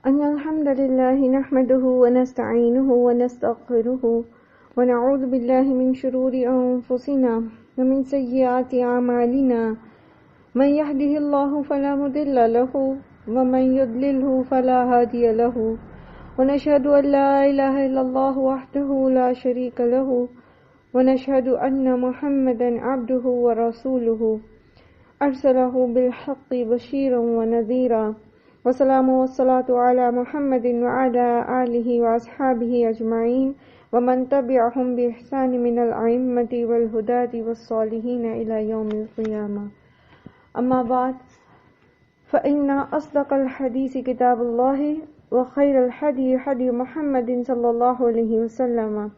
أن الحمد لله نحمده ونستعينه ونستغفره ونعوذ بالله من شرور أنفسنا ومن سيئات أعمالنا من يهده الله فلا مضل له ومن يضلله فلا هادي له ونشهد أن لا إله إلا الله وحده لا شريك له ونشهد أن محمدا عبده ورسوله أرسله بالحق بشيرا ونذيرا والسلام والصلاة على محمد وعلى آله وأصحابه أجمعين ومن تبعهم بإحسان من الأئمة والهداة والصالحين إلى يوم القيامة. أما بعد فإن أصدق الحديث كتاب الله وخير الهدي هدي محمد صلى الله عليه وسلم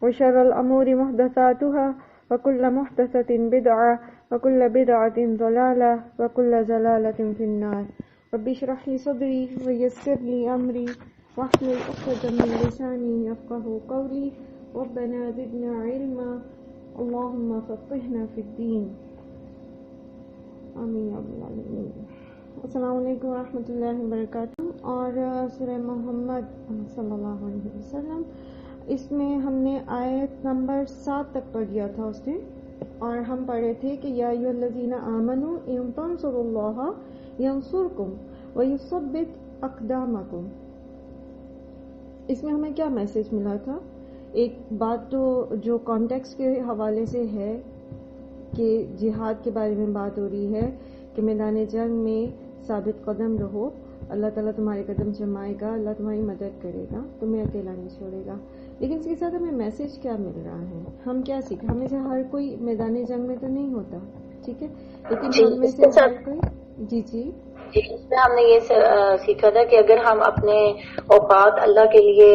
وشر الأمور محدثاتها وكل محدثة بدعة وكل بدعة ضلالة وكل ضلالة في النار. رب اشرح لي صدري ويسر لي أمري واحلل عقدة من لساني يفقهوا قولي ربنا زدنا علما اللهم فقهنا في الدين آمین یا رب العالمین. السلام علیکم ورحمۃ اللہ وبرکاتہ. اور سورہ محمد صلی اللہ علیہ وسلم، اس میں ہم نے آیت نمبر 7 تک پڑھ لیا تھا اس نے، اور ہم پڑھے تھے کہ یا ایھا الذین آمنوا ان تنصروا اللہ ینصرکم ویثبت اقدامکم. اس میں ہمیں کیا میسج ملا تھا؟ ایک بات تو جو کانٹیکسٹ کے حوالے سے ہے کہ جہاد کے بارے میں بات ہو رہی ہے کہ میدان جنگ میں ثابت قدم رہو، اللہ تعالیٰ تمہارے قدم جمائے گا، اللہ تمہاری مدد کرے گا، تمہیں اکیلا نہیں چھوڑے گا. لیکن اس کے ساتھ ہمیں میسج کیا مل رہا ہے؟ ہم کیا سیکھیں؟ ہمیں سے ہر کوئی میدان جنگ میں تو نہیں ہوتا، ٹھیک ہے، لیکن ہم میں سے ہر کوئی جی اس میں ہم نے یہ سیکھا تھا کہ اگر ہم اپنے اوقات اللہ کے لیے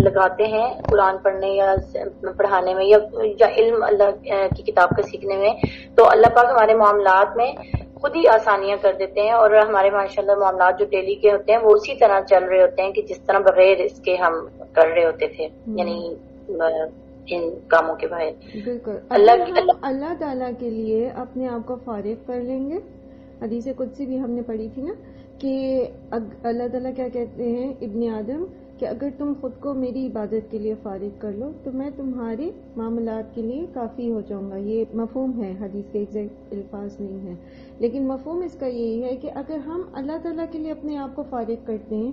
لگاتے ہیں قرآن پڑھنے یا پڑھانے میں یا علم اللہ کی کتاب کا سیکھنے میں، تو اللہ پاک ہمارے معاملات میں خود ہی آسانیاں کر دیتے ہیں، اور ہمارے ماشاءاللہ معاملات جو ڈیلی کے ہوتے ہیں وہ اسی طرح چل رہے ہوتے ہیں کہ جس طرح بغیر اس کے ہم کر رہے ہوتے تھے، یعنی ان کاموں کے باہر. بالکل اللہ تعالیٰ کے لیے اپنے آپ کو فارغ کر لیں گے. حدیث قدسی بھی ہم نے پڑھی تھی نا کہ اللہ تعالیٰ کیا کہتے ہیں ابن آدم کہ اگر تم خود کو میری عبادت کے لیے فارغ کر لو تو میں تمہارے معاملات کے لیے کافی ہو جاؤں گا. یہ مفہوم ہے، حدیث کے ایگزیکٹ الفاظ نہیں ہے، لیکن مفہوم اس کا یہی ہے کہ اگر ہم اللہ تعالیٰ کے لیے اپنے آپ کو فارغ کرتے ہیں،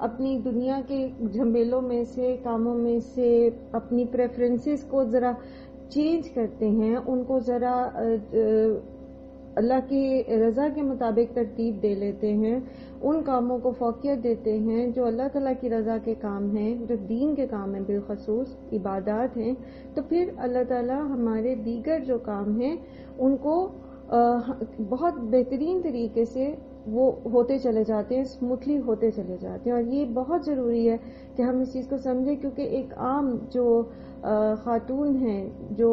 اپنی دنیا کے جھمیلوں میں سے، کاموں میں سے اپنی پریفرنسز کو ذرا چینج کرتے ہیں، ان کو ذرا اللہ کی رضا کے مطابق ترتیب دے لیتے ہیں، ان کاموں کو فوقیت دیتے ہیں جو اللہ تعالیٰ کی رضا کے کام ہیں، جو دین کے کام ہیں، بالخصوص عبادات ہیں، تو پھر اللہ تعالیٰ ہمارے دیگر جو کام ہیں ان کو بہت بہترین طریقے سے وہ ہوتے چلے جاتے ہیں، اسموتھلی ہوتے چلے جاتے ہیں. اور یہ بہت ضروری ہے کہ ہم اس چیز کو سمجھیں، کیونکہ ایک عام جو خاتون ہیں جو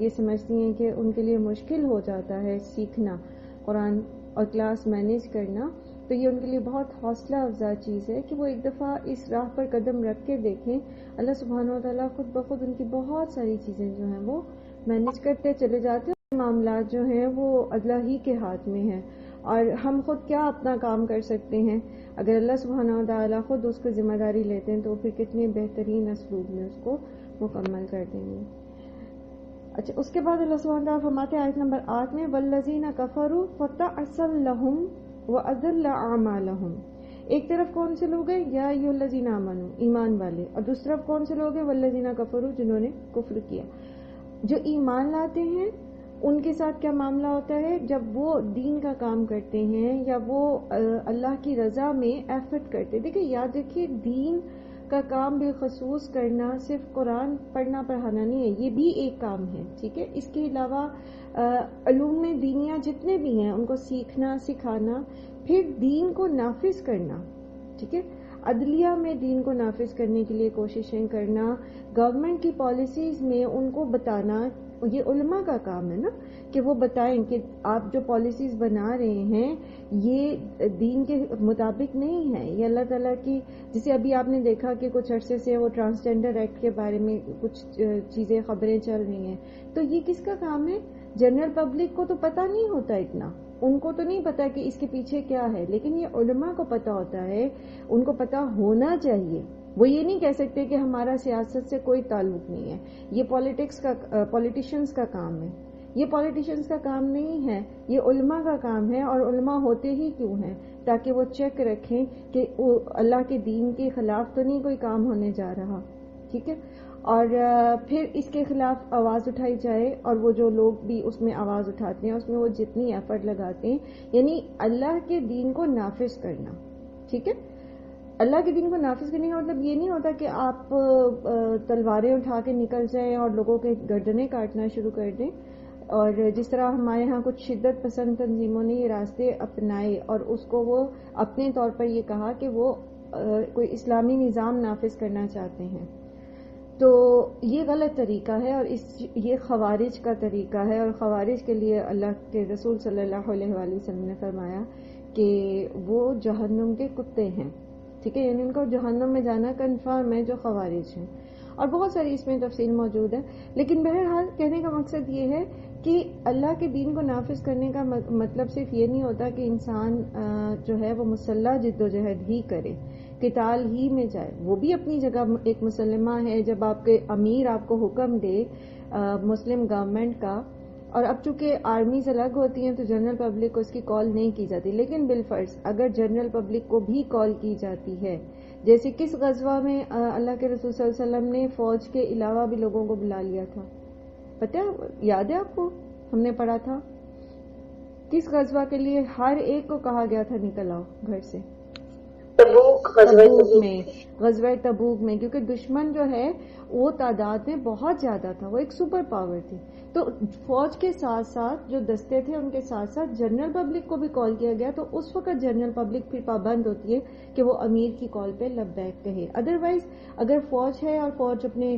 یہ سمجھتی ہیں کہ ان کے لیے مشکل ہو جاتا ہے سیکھنا قرآن اور کلاس مینیج کرنا، تو یہ ان کے لیے بہت حوصلہ افزا چیز ہے کہ وہ ایک دفعہ اس راہ پر قدم رکھ کے دیکھیں. اللہ سبحانہ و تعالیٰ خود بخود ان کی بہت ساری چیزیں جو ہیں وہ مینیج کرتے چلے جاتے ہیں. معاملات جو ہیں وہ اللہ ہی کے ہاتھ میں ہیں، اور ہم خود کیا اپنا کام کر سکتے ہیں؟ اگر اللہ سبحانہ و تعالیٰ خود اس کو ذمہ داری لیتے ہیں تو پھر کتنے بہترین اسلوب میں اس کو مکمل کر دیں گے. اچھا، اس کے بعد اللہ سبحانہ و تعالیٰ فرماتے ہیں آیت نمبر 8 میں وَالَّذِينَ كَفَرُوا فَتَعْسًا لَهُمْ وَأَضَلَّ أَعْمَالَهُمْ. ایک طرف کون سے لوگ ہیں؟ یا ایھا الذین آمنوا، ایمان والے، اور دوسری طرف کون سے لوگ ہیں؟ وَالَّذِينَ كَفَرُوا، جنہوں نے کفر کیا. جو ایمان لاتے ہیں ان کے ساتھ کیا معاملہ ہوتا ہے؟ جب وہ دین کا کام کرتے ہیں یا وہ اللہ کی رضا میں ایفرٹ کرتے. دیکھیں، یاد رکھیے، دین کا کام بالخصوص کرنا صرف قرآن پڑھنا پڑھانا نہیں ہے، یہ بھی ایک کام ہے، ٹھیک ہے. اس کے علاوہ علوم دینیا جتنے بھی ہیں ان کو سیکھنا، سکھانا، پھر دین کو نافذ کرنا، ٹھیک ہے. عدلیہ میں دین کو نافذ کرنے کے لیے کوششیں کرنا، گورنمنٹ کی پالیسیز میں ان کو بتانا، یہ علماء کا کام ہے نا کہ وہ بتائیں کہ آپ جو پالیسیز بنا رہے ہیں یہ دین کے مطابق نہیں ہے، یہ اللہ تعالیٰ کی، جسے ابھی آپ نے دیکھا کہ کچھ عرصے سے وہ ٹرانسجینڈر ایکٹ کے بارے میں کچھ خبریں چل رہی ہیں، تو یہ کس کا کام ہے؟ جنرل پبلک کو تو پتہ نہیں ہوتا اتنا، ان کو تو نہیں پتا کہ اس کے پیچھے کیا ہے، لیکن یہ علماء کو پتا ہوتا ہے، ان کو پتا ہونا چاہیے. وہ یہ نہیں کہہ سکتے کہ ہمارا سیاست سے کوئی تعلق نہیں ہے، یہ پولیٹیشنز کا کام ہے. یہ پولیٹیشنز کا کام نہیں ہے، یہ علماء کا کام ہے. اور علماء ہوتے ہی کیوں ہیں؟ تاکہ وہ چیک رکھیں کہ اللہ کے دین کے خلاف تو نہیں کوئی کام ہونے جا رہا. ٹھیک ہے، اور پھر اس کے خلاف آواز اٹھائی جائے. اور وہ جو لوگ بھی اس میں آواز اٹھاتے ہیں، اس میں وہ جتنی ایفرٹ لگاتے ہیں، یعنی اللہ کے دین کو نافذ کرنا. ٹھیک ہے، اللہ کے دین کو نافذ کرنے کا مطلب یہ نہیں ہوتا کہ آپ تلواریں اٹھا کے نکل جائیں اور لوگوں کے گردنیں کاٹنا شروع کر دیں. اور جس طرح ہمارے ہاں کچھ شدت پسند تنظیموں نے یہ راستے اپنائے اور اس کو وہ اپنے طور پر یہ کہا کہ وہ کوئی اسلامی نظام نافذ کرنا چاہتے ہیں، تو یہ غلط طریقہ ہے. اور یہ خوارج کا طریقہ ہے. اور خوارج کے لیے اللہ کے رسول صلی اللہ علیہ وآلہ وسلم نے فرمایا کہ وہ جہنم کے کتے ہیں. ٹھیک ہے، یعنی ان کو جہنم میں جانا کنفرم ہے جو خوارج ہیں. اور بہت ساری اس میں تفصیل موجود ہے. لیکن بہرحال کہنے کا مقصد یہ ہے کہ اللہ کے دین کو نافذ کرنے کا مطلب صرف یہ نہیں ہوتا کہ انسان جو ہے وہ مسلح جد و جہد ہی کرے، قتال ہی میں جائے. وہ بھی اپنی جگہ ایک مسلمہ ہے. جب آپ کے امیر آپ کو حکم دے مسلم گورنمنٹ کا، اور اب چونکہ آرمیز الگ ہوتی ہیں تو جنرل پبلک کو اس کی کال نہیں کی جاتی، لیکن بالفرض اگر جنرل پبلک کو بھی کال کی جاتی ہے، جیسے کس غزوہ میں اللہ کے رسول صلی اللہ علیہ وسلم نے فوج کے علاوہ بھی لوگوں کو بلا لیا تھا، پتہ ہے، یاد ہے آپ کو؟ ہم نے پڑھا تھا کس غزوہ کے لیے ہر ایک کو کہا گیا تھا نکل آؤ گھر سے. غزوہ تبوک میں، کیونکہ دشمن جو ہے وہ تعداد میں بہت زیادہ تھا، وہ ایک سپر پاور تھی. تو فوج کے ساتھ ساتھ جو دستے تھے ان کے ساتھ ساتھ جنرل پبلک کو بھی کال کیا گیا. تو اس وقت جنرل پبلک پھر پابند ہوتی ہے کہ وہ امیر کی کال پہ لبیک کہے. ادروائز اگر فوج ہے اور فوج اپنے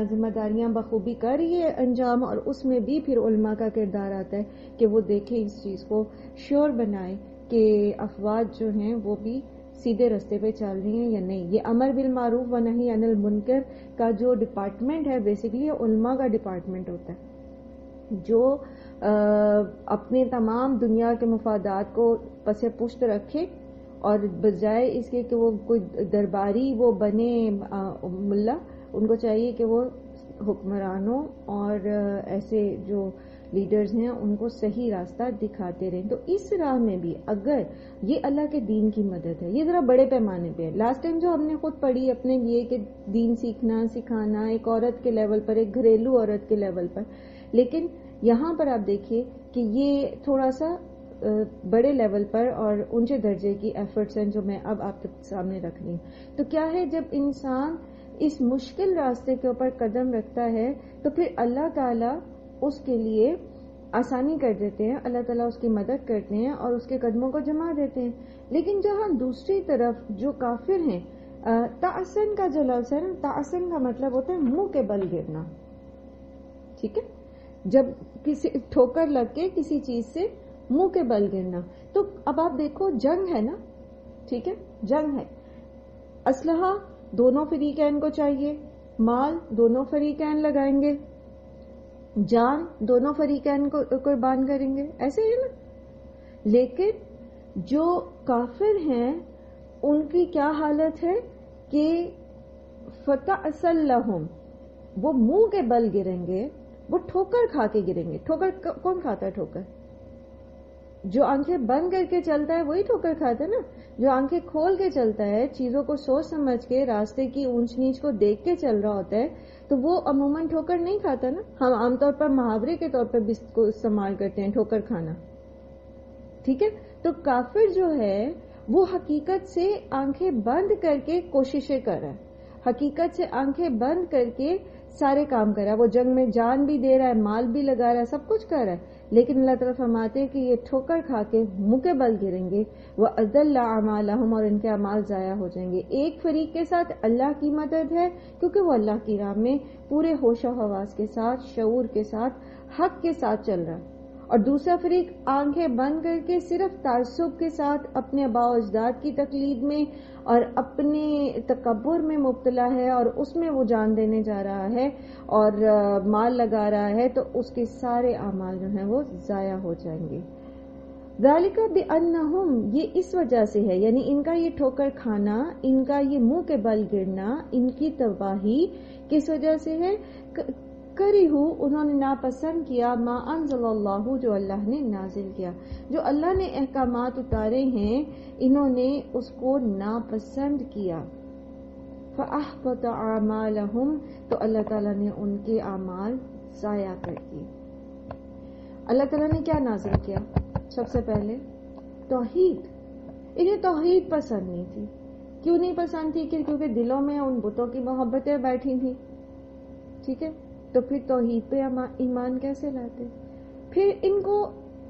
ذمہ داریاں بخوبی کر رہی ہے انجام، اور اس میں بھی پھر علماء کا کردار آتا ہے کہ وہ دیکھیں اس چیز کو، شیور بنائے کہ افواج جو ہیں وہ بھی سیدھے رستے پہ چل رہی ہیں یا نہیں. یہ امر بالمعروف و نہی عن المنکر کا جو ڈپارٹمنٹ ہے بیسیکلی یہ علماء کا ڈپارٹمنٹ ہوتا ہے، جو اپنے تمام دنیا کے مفادات کو پس پشت رکھے، اور بجائے اس کے کہ وہ کوئی درباری وہ بنے ملا، ان کو چاہیے کہ وہ حکمرانوں اور ایسے جو لیڈرز ہیں ان کو صحیح راستہ دکھاتے رہیں. تو اس راہ میں بھی اگر یہ اللہ کے دین کی مدد ہے، یہ ذرا بڑے پیمانے پہ ہے. لاسٹ ٹائم جو ہم نے خود پڑھی اپنے لیے کہ دین سیکھنا سکھانا ایک عورت کے لیول پر، ایک گھریلو عورت کے لیول پر، لیکن یہاں پر آپ دیکھیے کہ یہ تھوڑا سا بڑے لیول پر اور اونچے درجے کی ایفرٹس ہیں جو میں اب آپ کے سامنے رکھ رہی ہوں. تو کیا ہے، جب انسان اس مشکل راستے کے اوپر قدم رکھتا ہے تو پھر اللہ تعالیٰ اس کے لیے آسانی کر دیتے ہیں، اللہ تعالیٰ اس کی مدد کرتے ہیں اور اس کے قدموں کو جما دیتے ہیں. لیکن جہاں دوسری طرف جو کافر ہیں، تعسن کا جو لفظ ہے نا، تعسن کا مطلب ہوتا ہے منہ کے بل گرنا. ٹھیک ہے، جب کسی ٹھوکر لگ کے کسی چیز سے منہ کے بل گرنا. تو اب آپ دیکھو جنگ ہے نا، ٹھیک ہے، جنگ ہے، اسلحہ دونوں فریقین کو چاہیے، مال دونوں فریقین لگائیں گے، جان دونوں فریقین کو قربان کریں گے، ایسے ہی نا. لیکن جو کافر ہیں ان کی کیا حالت ہے کہ فتعسل لہم، وہ منہ کے بل گریں گے، وہ ٹھوکر کھا کے گریں گے. ٹھوکر کون کھاتا ہے؟ ٹھوکر جو آنکھیں بند کر کے چلتا ہے وہی ٹھوکر کھاتا ہے نا. جو آنکھیں کھول کے چلتا ہے، چیزوں کو سوچ سمجھ کے، راستے کی اونچ نیچ کو دیکھ کے چل رہا ہوتا ہے، تو وہ عموماً ٹھوکر نہیں کھاتا نا. ہم عام طور پر محاورے کے طور پر بھی اس کو استعمال کرتے ہیں، ٹھوکر کھانا. ٹھیک ہے، تو کافر جو ہے وہ حقیقت سے آنکھیں بند کر کے کوششیں کر رہا ہے، حقیقت سے آنکھیں بند کر کے سارے کام کر رہا ہے. وہ جنگ میں جان بھی دے رہا ہے، مال بھی لگا رہا ہے، سب کچھ کر رہا ہے، لیکن اللہ تعالیٰ فرماتے ہیں کہ یہ ٹھوکر کھا کے منہ کے بل گریں گے، وَأَضَلَّ أَعْمَالَهُمْ، اور ان کے اعمال ضائع ہو جائیں گے. ایک فریق کے ساتھ اللہ کی مدد ہے کیونکہ وہ اللہ کی راہ میں پورے ہوش و حواس کے ساتھ، شعور کے ساتھ، حق کے ساتھ چل رہا ہے، اور دوسرا فریق آنکھیں بند کر کے صرف تعصب کے ساتھ اپنے آباء و اجداد کی تقلید میں اور اپنے تکبر میں مبتلا ہے، اور اس میں وہ جان دینے جا رہا ہے اور مال لگا رہا ہے، تو اس کے سارے اعمال جو ہیں وہ ضائع ہو جائیں گے. ذالک بأنہم، یہ اس وجہ سے ہے، یعنی ان کا یہ ٹھوکر کھانا، ان کا یہ منہ کے بل گرنا، ان کی تباہی کس وجہ سے ہے؟ کریہو، انہوں نے ناپسند کیا، ما انزل اللہ، جو اللہ نے نازل کیا، جو اللہ نے احکامات اتارے ہیں انہوں نے اس کو ناپسند کیا۔ فَأَحْبَطَ أَعْمَالَهُمْ، تو اللہ تعالیٰ نے ان کے اعمال ضائع کر دیے۔ اللہ تعالیٰ نے کیا نازل کیا؟ سب سے پہلے توحید۔ انہیں توحید پسند نہیں تھی۔ کیوں نہیں پسند تھی؟ کیونکہ دلوں میں ان بتوں کی محبتیں بیٹھی تھیں، ٹھیک ہے؟ تو پھر توحید پہ ایمان کیسے لاتے؟ پھر ان کو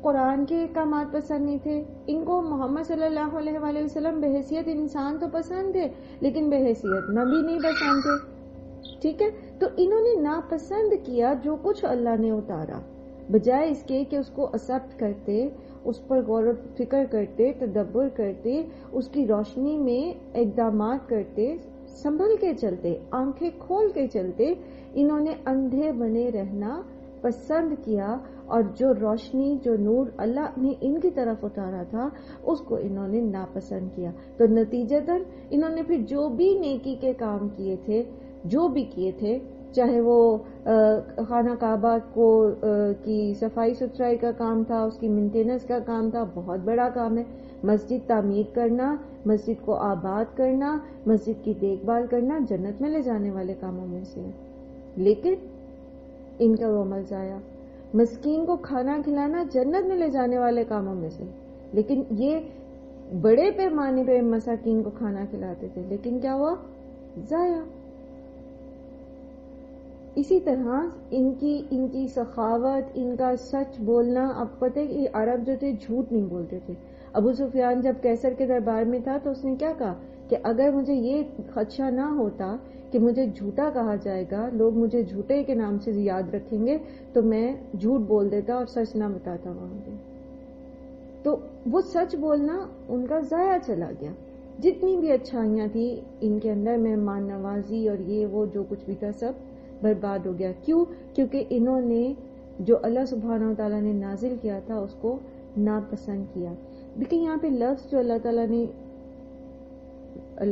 قرآن کے احکامات پسند نہیں تھے، ان کو محمد صلی اللہ علیہ وآلہ وسلم بحیثیت انسان تو پسند تھے لیکن بحیثیت نبی نہیں پسند تھے، ٹھیک ہے؟ تو انہوں نے ناپسند کیا جو کچھ اللہ نے اتارا، بجائے اس کے کہ اس کو ایکسپٹ کرتے، اس پر غور و فکر کرتے، تدبر کرتے، اس کی روشنی میں اقدامات کرتے، سنبھل کے چلتے، آنکھیں کھول کے چلتے۔ انہوں نے اندھے بنے رہنا پسند کیا، اور جو روشنی، جو نور اللہ نے ان کی طرف اتارا تھا اس کو انہوں نے ناپسند کیا۔ تو نتیجتاً انہوں نے پھر جو بھی نیکی کے کام کیے تھے، جو بھی کیے تھے، چاہے وہ خانہ کعبہ کو کی صفائی ستھرائی کا کام تھا، اس کی مینٹیننس کا کام تھا، بہت بڑا کام ہے، مسجد تعمیر کرنا، مسجد کو آباد کرنا، مسجد کی دیکھ بھال کرنا جنت میں لے جانے والے کاموں میں سے ہے، لیکن ان کا وہ عمل ضائع۔ مسکین کو کھانا کھلانا جنت میں لے جانے والے کاموں میں سے، لیکن یہ بڑے پیمانے پہ مساکین کو کھانا کھلاتے تھے، لیکن کیا ہوا؟ ضائع۔ اسی طرح ان کی سخاوت، ان کا سچ بولنا، اب پتہ ہے کہ عرب جو تھے جھوٹ نہیں بولتے تھے۔ ابو سفیان جب کیسر کے دربار میں تھا تو اس نے کیا کہا کہ اگر مجھے یہ خدشہ نہ ہوتا کہ مجھے جھوٹا کہا جائے گا، لوگ مجھے جھوٹے کے نام سے یاد رکھیں گے، تو میں جھوٹ بول دیتا اور سچ نہ بتاتا وہاں پہ۔ تو وہ سچ بولنا ان کا ضائع چلا گیا۔ جتنی بھی اچھائیاں تھی ان کے اندر، مہمان نوازی اور یہ وہ جو کچھ بھی تھا، سب برباد ہو گیا۔ کیوں؟ کیونکہ انہوں نے جو اللہ سبحانہ و تعالیٰ نے نازل کیا تھا اس کو ناپسند کیا۔ دیکھیں یہاں پہ لفظ جو اللہ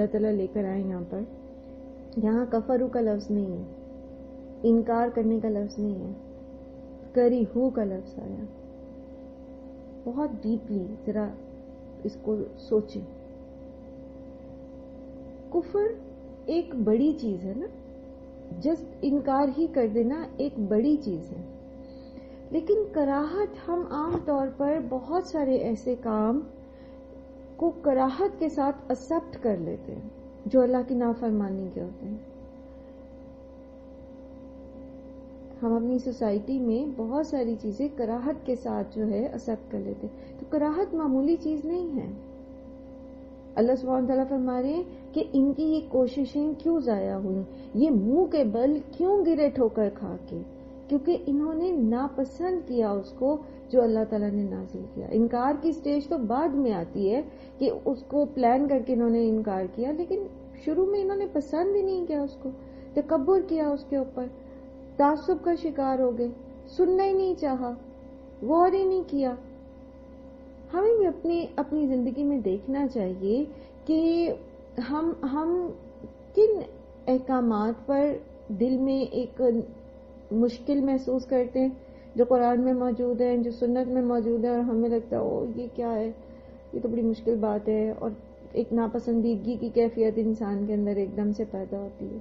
تعالیٰ لے کر آئے یہاں پر، یہاں کفرو کا لفظ نہیں ہے، انکار کرنے کا لفظ نہیں ہے، کریہو کا لفظ آیا۔ بہت ڈیپلی ذرا اس کو سوچیں۔ کفر ایک بڑی چیز ہے نا، جسٹ انکار ہی کر دینا ایک بڑی چیز ہے، لیکن کراہت، ہم عام طور پر بہت سارے ایسے کام کو کراہت کے ساتھ ایکسپٹ کر لیتے ہیں جو اللہ کی نافرمانی کے ہوتے ہیں۔ ہم اپنی سوسائٹی میں بہت ساری چیزیں کراہت کے ساتھ جو ہے ایکسپٹ کر لیتے ہیں، تو کراہت معمولی چیز نہیں ہے۔ اللہ سبحانہ تعالیٰ فرما رہے ہیں کہ ان کی یہ کوششیں کیوں ضائع ہوئی، یہ منہ کے بل کیوں گرے ٹھوکر کھا کے، کیونکہ انہوں نے ناپسند کیا اس کو جو اللہ تعالیٰ نے نازل کیا۔ انکار کی سٹیج تو بعد میں آتی ہے کہ اس کو پلان کر کے انہوں نے انکار کیا، لیکن شروع میں انہوں نے پسند ہی نہیں کیا اس کو، تکبر کیا اس کے اوپر، تعصب کا شکار ہو گئے، سننا ہی نہیں چاہا، غور ہی نہیں کیا۔ ہمیں بھی اپنی زندگی میں دیکھنا چاہیے کہ ہم کن احکامات پر دل میں ایک مشکل محسوس کرتے ہیں جو قرآن میں موجود ہیں، جو سنت میں موجود ہے، اور ہمیں لگتا ہے او یہ کیا ہے، یہ تو بڑی مشکل بات ہے، اور ایک ناپسندیدگی کی کیفیت انسان کے اندر ایک دم سے پیدا ہوتی ہے۔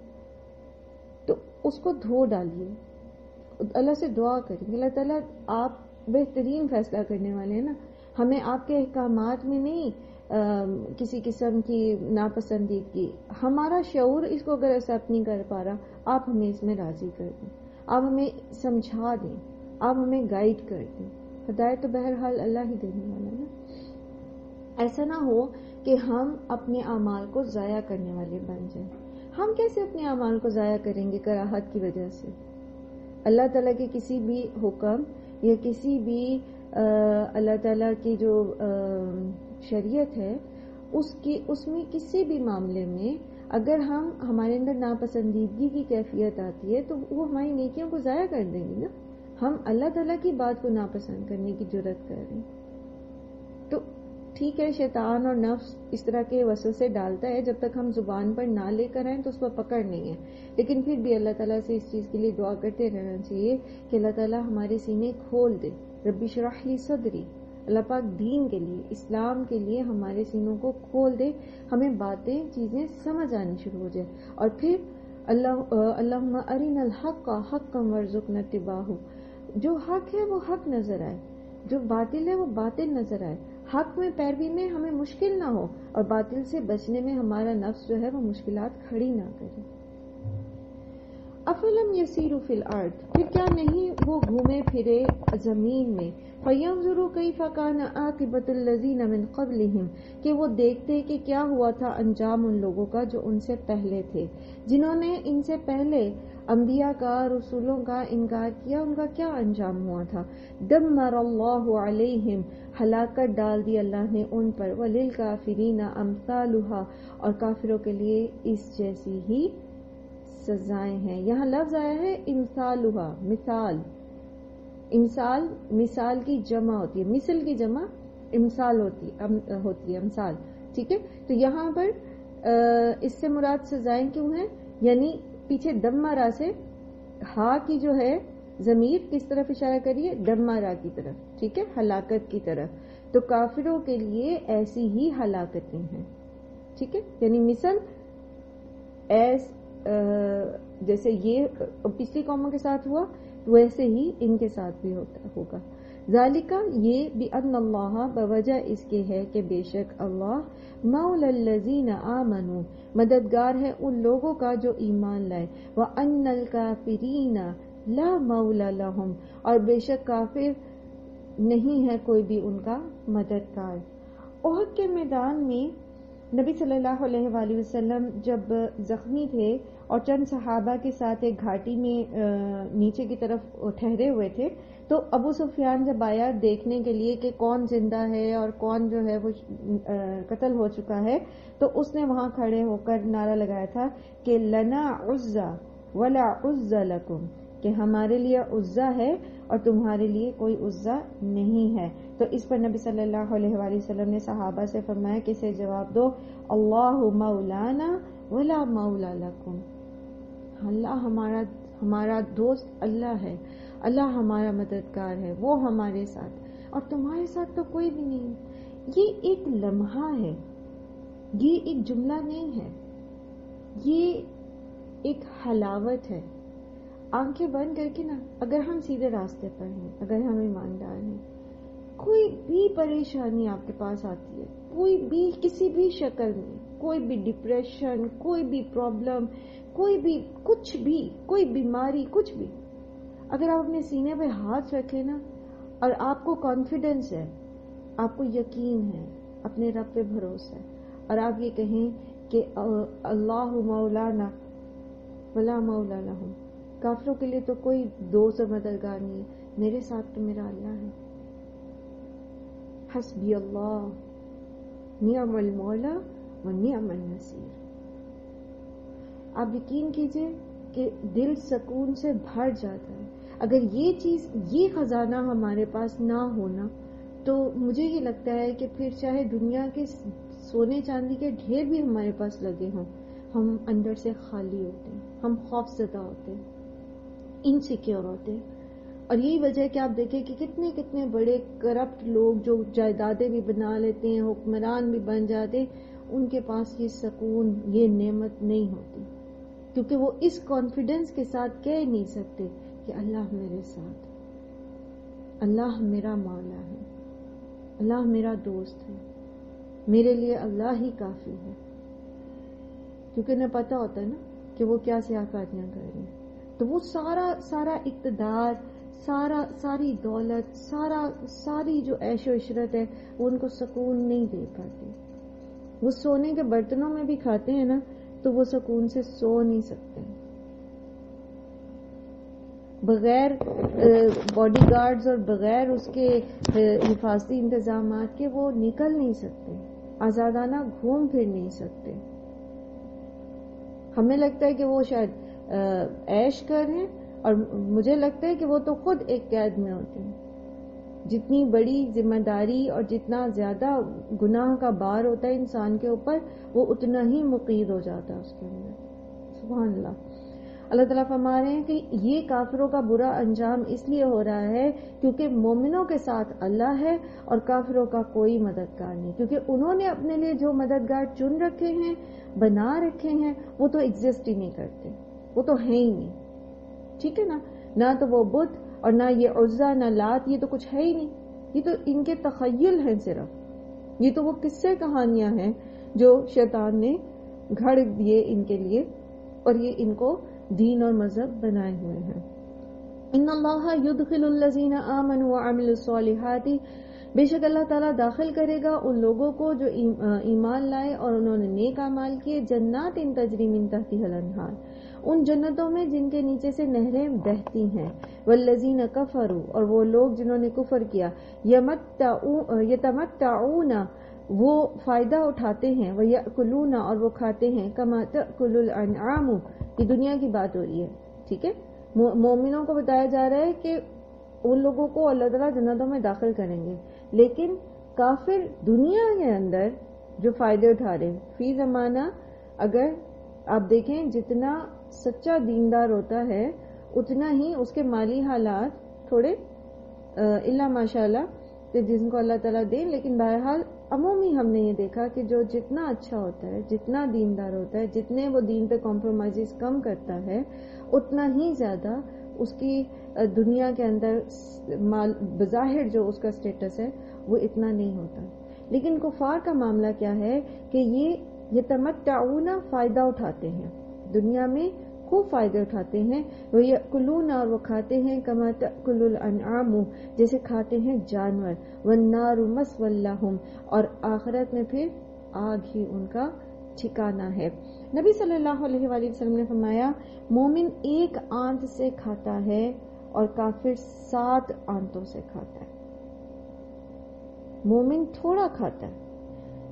تو اس کو دھو ڈالیے، اللہ سے دعا کریں کہ اللہ تعالیٰ آپ بہترین فیصلہ کرنے والے ہیں نا، ہمیں آپ کے احکامات میں نہیں کسی قسم کی ناپسندیدگی، ہمارا شعور اس کو اگر ایکسپٹ نہیں کر پا رہا، آپ ہمیں اس میں راضی کر دیں، آپ ہمیں سمجھا دیں، آپ ہمیں گائیڈ کر دیں۔ ہدایت تو بہرحال اللہ ہی دینے والا ہے نا۔ ایسا نہ ہو کہ ہم اپنے اعمال کو ضائع کرنے والے بن جائیں۔ ہم کیسے اپنے اعمال کو ضائع کریں گے؟ کراہت کی وجہ سے۔ اللہ تعالیٰ کے کسی بھی حکم یا کسی بھی اللہ تعالیٰ کی جو شریعت ہے اس میں کسی بھی معاملے میں اگر ہمارے اندر ناپسندیدگی کی کیفیت آتی ہے تو وہ ہماری نیکیوں کو ضائع کر دیں گی نا۔ ہم اللہ تعالیٰ کی بات کو ناپسند کرنے کی جرات کر رہے ہیں۔ ٹھیک ہے شیطان اور نفس اس طرح کے وسوسے ڈالتا ہے، جب تک ہم زبان پر نہ لے کر آئیں تو اس پر پکڑ نہیں ہے، لیکن پھر بھی اللہ تعالیٰ سے اس چیز کے لیے دعا کرتے رہنا چاہیے کہ اللہ تعالیٰ ہمارے سینے کھول دے. ربی اشرح لی صدری، اللہ پاک دین کے لیے، اسلام کے لیے ہمارے سینوں کو کھول دے، ہمیں باتیں چیزیں سمجھ آنی شروع ہو جائے، اور پھر اللہم ارنا الحق حقا وارزقنا اتباعہ، جو حق ہے وہ حق نظر آئے، جو باطل ہے وہ باطل نظر آئے، حق میں پیروی میں ہمیں مشکل نہ ہو اور باطل سے بچنے میں ہمارا نفس جو ہے وہ مشکلات کھڑی نہ کرے. افلم یسیروا فی الارض، پھر کیا نہیں وہ گھومے پھرے زمین میں، فینظروا کیف کان عاقبۃ الذین من قبلہم، کہ وہ دیکھتے کہ کیا ہوا تھا انجام ان لوگوں کا جو ان سے پہلے تھے، جنہوں نے ان سے پہلے انبیاء کا رسولوں کا انکار کیا، ان کا کیا انجام ہوا تھا. دمر اللہ علیہم، ہلاکت ڈال دی اللہ نے ان پر، وللکافرین امثالھا، اور کافروں کے لیے اس جیسی ہی سزائیں ہیں. یہاں لفظ آیا ہے امثالھا، مثال. امثال مثال کی جمع ہوتی ہے، مثل کی جمع امثال ہوتی ہے، امثال. ٹھیک ہے، تو یہاں پر اس سے مراد سزائیں کیوں ہیں؟ یعنی پیچھے دمرا سے ہا کی جو ہے ضمیر کس طرف اشارہ کریے؟ دمرا کی طرف. ٹھیک ہے، ہلاکت کی طرف. تو کافروں کے لیے ایسی ہی ہلاکتیں ہیں. ٹھیک ہے، یعنی مثل جیسے یہ پچھلی قوموں کے ساتھ ہوا ویسے ہی ان کے ساتھ بھی ہوگا. ذالکہ، یہ بأن اللہ، بوجہ اس کے ہے کہ بے شک اللہ مولا الذین آمنوا، مددگار ہے ان لوگوں کا جو ایمان لائے، وأن الکافرین لا مولا لہم، اور بے شک کافر نہیں ہے کوئی بھی ان کا مددگار. احد کے میدان میں نبی صلی اللہ علیہ وآلہ وسلم جب زخمی تھے اور چند صحابہ کے ساتھ ایک گھاٹی میں نیچے کی طرف ٹھہرے ہوئے تھے، تو ابو سفیان جب آیا دیکھنے کے لیے کہ کون زندہ ہے اور کون جو ہے وہ قتل ہو چکا ہے، تو اس نے وہاں کھڑے ہو کر نعرہ لگایا تھا کہ لنا عزا ولا عزا لکم، کہ ہمارے لیے عزا ہے اور تمہارے لیے کوئی عزا نہیں ہے. تو اس پر نبی صلی اللہ علیہ وآلہ وسلم نے صحابہ سے فرمایا کہ اسے جواب دو، اللہ مولانا ولا مولا لکم، اللہ ہمارا دوست اللہ ہے، اللہ ہمارا مددگار ہے، وہ ہمارے ساتھ اور تمہارے ساتھ تو کوئی بھی نہیں. یہ ایک لمحہ ہے، یہ ایک جملہ نہیں ہے، یہ ایک حلاوت ہے. آنکھیں بند کر کے نا اگر ہم سیدھے راستے پر ہیں، اگر ہم ایماندار ہیں، کوئی بھی پریشانی آپ کے پاس آتی ہے، کوئی بھی کسی بھی شکل میں، کوئی بھی ڈپریشن، کوئی بھی پرابلم، کوئی بھی کچھ بھی، کوئی بیماری، کچھ بھی، اگر آپ اپنے سینے پہ ہاتھ رکھیں نا اور آپ کو کانفیڈنس ہے، آپ کو یقین ہے، اپنے رب پہ بھروسہ ہے، اور آپ یہ کہیں کہ اللہ مولانا ولا مولا لہم، کافروں کے لیے تو کوئی دوست اور مددگار نہیں ہے، میرے ساتھ تو میرا اللہ ہے. حسبی اللہ نعم المولا و نعم النصیر. آپ یقین کیجئے کہ دل سکون سے بھر جاتا ہے. اگر یہ چیز، یہ خزانہ ہمارے پاس نہ ہونا تو مجھے یہ لگتا ہے کہ پھر چاہے دنیا کے سونے چاندی کے ڈھیر بھی ہمارے پاس لگے ہوں، ہم اندر سے خالی ہوتے ہیں، ہم خوف زدہ ہوتے ہیں، انسیکیور ہوتے ہیں. اور یہی وجہ ہے کہ آپ دیکھیں کہ کتنے کتنے بڑے کرپٹ لوگ جو جائیدادیں بھی بنا لیتے ہیں، حکمران بھی بن جاتے، ان کے پاس یہ سکون، یہ نعمت نہیں ہوتی، کیونکہ وہ اس کانفیڈنس کے ساتھ کہہ نہیں سکتے کہ اللہ میرے ساتھ، اللہ میرا مولا ہے، اللہ میرا دوست ہے، میرے لیے اللہ ہی کافی ہے. کیونکہ انہیں پتا ہوتا ہے نا کہ وہ کیا سیاقاتیاں کر رہے ہیں. تو وہ سارا اقتدار، ساری دولت، ساری جو عیش و عشرت ہے وہ ان کو سکون نہیں دے پاتی. وہ سونے کے برتنوں میں بھی کھاتے ہیں نا تو وہ سکون سے سو نہیں سکتے، بغیر باڈی گارڈز اور بغیر اس کے حفاظتی انتظامات کے وہ نکل نہیں سکتے، آزادانہ گھوم پھر نہیں سکتے. ہمیں لگتا ہے کہ وہ شاید عیش کر رہے ہیں اور مجھے لگتا ہے کہ وہ تو خود ایک قید میں ہوتے ہیں. جتنی بڑی ذمہ داری اور جتنا زیادہ گناہ کا بار ہوتا ہے انسان کے اوپر، وہ اتنا ہی مقید ہو جاتا ہے اس کے اندر. سبحان اللہ. اللہ تعالیٰ فرما رہے ہیں کہ یہ کافروں کا برا انجام اس لیے ہو رہا ہے کیونکہ مومنوں کے ساتھ اللہ ہے اور کافروں کا کوئی مددگار نہیں، کیونکہ انہوں نے اپنے لیے جو مددگار چن رکھے ہیں، بنا رکھے ہیں، وہ تو ایگزسٹ ہی نہیں کرتے، وہ تو ہیں ہی نہیں. ٹھیک ہے نا؟ نہ تو وہ بت اور نہ یہ عزا نہ لات، یہ تو کچھ ہے ہی نہیں. یہ تو ان کے تخیل ہیں صرف. یہ تو وہ قصے کہانیاں ہیں جو شیطان نے گھڑ دیے ان کے لیے اور یہ ان کو دین اور مذہب بنائے ہوئے ہیں. ان اللہ یدخل الذین آمنوا وعملوا الصالحات، بے شک اللہ تعالیٰ داخل کرے گا ان لوگوں کو جو ایمان لائے اور انہوں نے نیک اعمال کیے، جنات تجری من تحتها الانہار، ان جنتوں میں جن کے نیچے سے نہریں بہتی ہیں. والذین کفروا، اور وہ لوگ جنہوں نے کفر کیا، یتمتعون، وہ فائدہ اٹھاتے ہیں، وَيَأْكُلُونَ، اور وہ کھاتے ہیں، كَمَا تَأْكُلُ الْأَنْعَامُ، یہ دنیا کی بات ہو رہی ہے. ٹھیک ہے؟ مومنوں کو بتایا جا رہا ہے کہ ان لوگوں کو اللہ تعالیٰ جنتوں میں داخل کریں گے، لیکن کافر دنیا کے اندر جو فائدے اٹھا رہے ہیں فی زمانہ، اگر آپ دیکھیں جتنا سچا دیندار ہوتا ہے اتنا ہی اس کے مالی حالات تھوڑے اللہ ماشاء اللہ کہ جن کو اللہ تعالیٰ دیں، لیکن بہرحال عمومی ہم نے یہ دیکھا کہ جو جتنا اچھا ہوتا ہے، جتنا دیندار ہوتا ہے، جتنے وہ دین پہ کمپرومائز کم کرتا ہے، اتنا ہی زیادہ اس کی دنیا کے اندر بظاہر جو اس کا سٹیٹس ہے وہ اتنا نہیں ہوتا. لیکن کفار کا معاملہ کیا ہے کہ یہ تمتعون، فائدہ اٹھاتے ہیں دنیا میں، خوب فائدے اٹھاتے ہیں. وہ یأکلون، اور وہ کھاتے ہیں، کما تأکل الانعام، جیسے کھاتے ہیں جانور. والنار مثوی لہم، اور آخرت میں پھر آگ ہی ان کا ٹھکانہ ہے. نبی صلی اللہ علیہ وآلہ وسلم نے فرمایا مومن ایک آنت سے کھاتا ہے اور کافر 7 آنتوں سے کھاتا ہے. مومن تھوڑا کھاتا ہے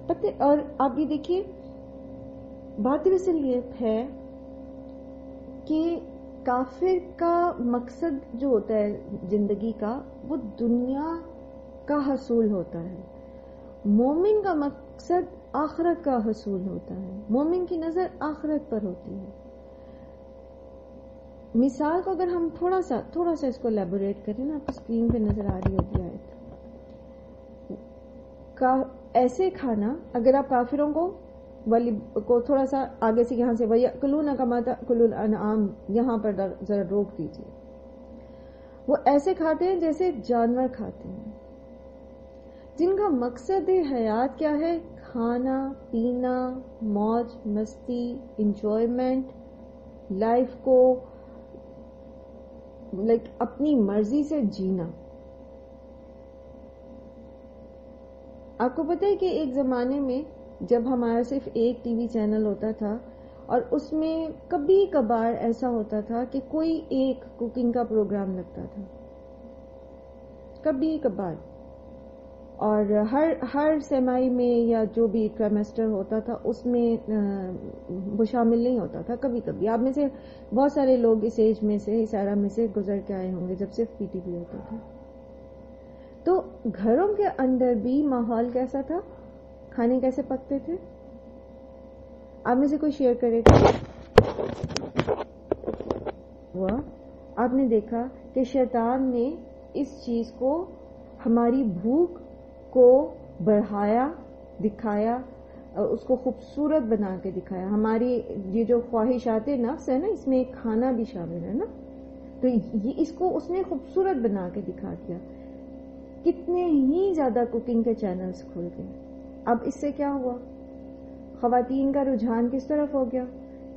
پتہ. اور آپ یہ دیکھیے بات اس لیے ہے کہ کافر کا مقصد جو ہوتا ہے زندگی کا وہ دنیا کا حصول ہوتا ہے، مومن کا مقصد آخرت کا حصول ہوتا ہے. مومن کی نظر آخرت پر ہوتی ہے. مثال کو اگر ہم تھوڑا سا اس کو لیبوریٹ کریں نا، آپ کو اسکرین پہ نظر آ رہی ہوگی آیت. ایسے کھانا اگر آپ کافروں کو تھوڑا سا آگے سے یہاں سے وَيَأْكُلُونَ كَمَا تَأْكُلُ الْأَنْعَامُ، یہاں پر ذرا روک دیجیے. وہ ایسے کھاتے ہیں جیسے جانور کھاتے ہیں، جن کا مقصد حیات کیا ہے؟ کھانا پینا، موج مستی، انجوائمنٹ، لائف کو اپنی مرضی سے جینا. آپ کو پتہ ہے کہ ایک زمانے میں جب ہمارا صرف ایک ٹی وی چینل ہوتا تھا اور اس میں کبھی کبھار ایسا ہوتا تھا کہ کوئی ایک کوکنگ کا پروگرام لگتا تھا، کبھی کبھار، اور ہر سیمائی میں یا جو بھی ٹریمسٹر ہوتا تھا اس میں وہ شامل نہیں ہوتا تھا. کبھی کبھی آپ میں سے بہت سارے لوگ اس ایج میں سے، اس ایرا میں سے گزر کے آئے ہوں گے جب صرف پی ٹی وی ہوتا تھا. تو گھروں کے اندر بھی ماحول کیسا تھا؟ کھانے کیسے پکتے تھے؟ آپ میں سے کوئی شیئر کرے گا؟ آپ نے دیکھا کہ شیطان نے اس چیز کو، ہماری بھوک کو بڑھایا، دکھایا، اس کو خوبصورت بنا کے دکھایا. ہماری یہ جو خواہشات نفس ہے نا، اس میں ایک کھانا بھی شامل ہے نا، تو اس کو اس نے خوبصورت بنا کے دکھا دیا. کتنے ہی زیادہ کوکنگ کے چینلز کھل گئے. اب اس سے کیا ہوا؟ خواتین کا رجحان کس طرف ہو گیا؟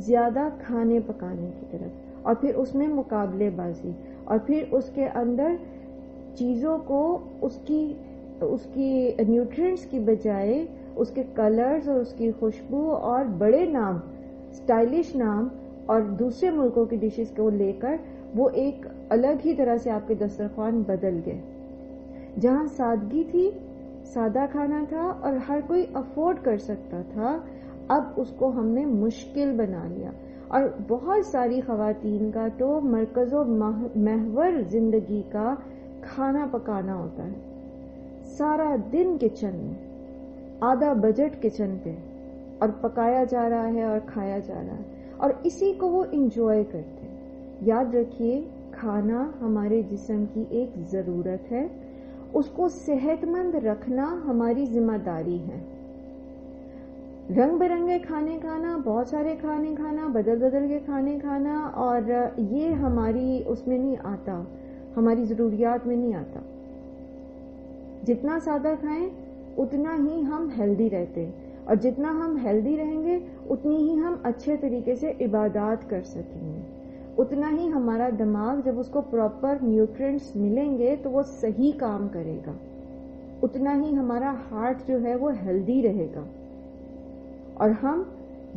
زیادہ کھانے پکانے کی طرف، اور پھر اس میں مقابلے بازی، اور پھر اس کے اندر چیزوں کو اس کی نیوٹرینٹس کی بجائے اس کے کلرز اور اس کی خوشبو اور بڑے نام، سٹائلش نام اور دوسرے ملکوں کی ڈشز کو لے کر وہ ایک الگ ہی طرح سے آپ کے دسترخوان بدل گئے. جہاں سادگی تھی، سادہ کھانا تھا اور ہر کوئی افورڈ کر سکتا تھا، اب اس کو ہم نے مشکل بنا لیا. اور بہت ساری خواتین کا تو مرکز و محور زندگی کا کھانا پکانا ہوتا ہے، سارا دن کچن میں، آدھا بجٹ کچن پہ، اور پکایا جا رہا ہے اور کھایا جا رہا ہے، اور اسی کو وہ انجوائے کرتے ہیں۔ یاد رکھیے کھانا ہمارے جسم کی ایک ضرورت ہے، اس کو صحت مند رکھنا ہماری ذمہ داری ہے۔ رنگ برنگے کھانے کھانا، بہت سارے کھانے کھانا، بدل بدل کے کھانے کھانا، اور یہ ہماری اس میں نہیں آتا، ہماری ضروریات میں نہیں آتا۔ جتنا سادہ کھائیں اتنا ہی ہم ہیلدی رہتے ہیں، اور جتنا ہم ہیلدی رہیں گے اتنی ہی ہم اچھے طریقے سے عبادات کر سکیں گے، اتنا ہی ہمارا دماغ جب اس کو پراپر نیوٹرینٹس ملیں گے تو وہ صحیح کام کرے گا، اتنا ہی ہمارا ہارٹ جو ہے وہ ہیلدی رہے گا، اور ہم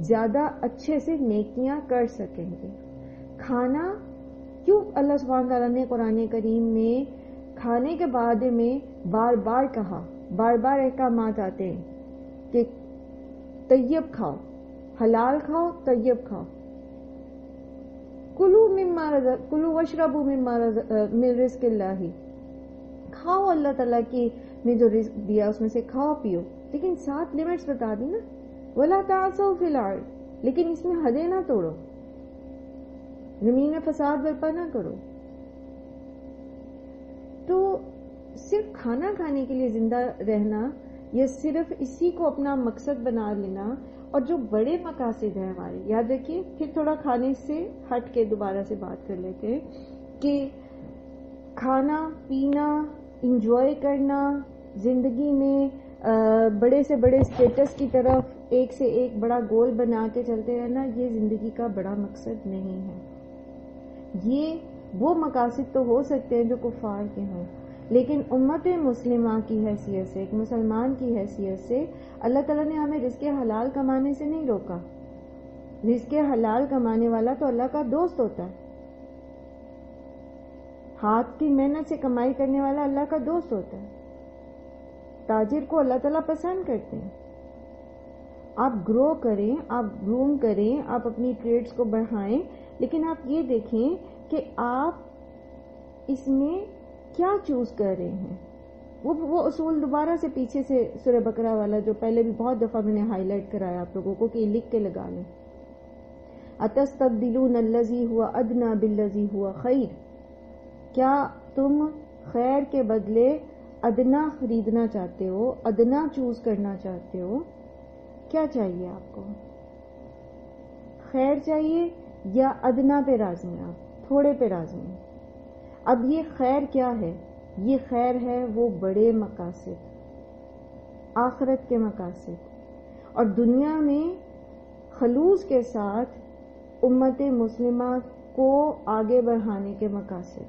زیادہ اچھے سے نیکیاں کر سکیں گے۔ کھانا کیوں اللہ سبحانہ تعالیٰ نے قرآن کریم میں کھانے کے بارے میں بار بار کہا، بار بار احکامات آتے ہیں کہ طیب کھاؤ، حلال کھاؤ، طیب کھاؤ، کلو واشربوا من رزق اللہ، کھاؤ اللہ تعالیٰ کی نے جو رزق دیا اس میں سے کھاؤ پیو، لیکن 7 لیمٹس بتا دی نا، وَلَا تَعْثَوْا فِي الْأَرْضِ، لیکن اس میں حدیں نہ توڑو، زمین میں فساد برپا نہ کرو۔ تو صرف کھانا کھانے کے لیے زندہ رہنا یا صرف اسی کو اپنا مقصد بنا لینا، اور جو بڑے مقاصد ہیں ہمارے، یاد رکھیے، پھر تھوڑا کھانے سے ہٹ کے دوبارہ سے بات کر لیتے ہیں کہ کھانا پینا، انجوائے کرنا، زندگی میں بڑے سے بڑے اسٹیٹس کی طرف ایک سے ایک بڑا گول بنا کے چلتے رہنا، یہ زندگی کا بڑا مقصد نہیں ہے۔ یہ وہ مقاصد تو ہو سکتے ہیں جو کفار کے ہوں، لیکن امت مسلمہ کی حیثیت سے، ایک مسلمان کی حیثیت سے، اللہ تعالیٰ نے ہمیں رزق حلال کمانے سے نہیں روکا۔ رزق حلال کمانے والا تو اللہ کا دوست ہوتا ہے، ہاتھ کی محنت سے کمائی کرنے والا اللہ کا دوست ہوتا ہے۔ تاجر کو اللہ تعالیٰ پسند کرتے ہیں۔ آپ گرو کریں، آپ گروم کریں، آپ اپنی ٹریڈز کو بڑھائیں، لیکن آپ یہ دیکھیں کہ آپ اس میں کیا چوز کر رہے ہیں۔ وہ اصول دوبارہ سے پیچھے سے سورہ بقرہ والا جو پہلے بھی بہت دفعہ میں نے ہائی لائٹ کرایا آپ لوگوں کو کہ یہ لکھ کے لگا لیں، اتستبدلون الذی ہوا ادنی بالذی ہوا خیر، کیا تم خیر کے بدلے ادنا خریدنا چاہتے ہو، ادنا چوز کرنا چاہتے ہو؟ کیا چاہیے آپ کو؟ خیر چاہیے یا ادنا پہ راضی ہیں آپ، تھوڑے پہ راضی ہیں؟ اب یہ خیر کیا ہے؟ یہ خیر ہے وہ بڑے مقاصد، آخرت کے مقاصد، اور دنیا میں خلوص کے ساتھ امت مسلمہ کو آگے بڑھانے کے مقاصد،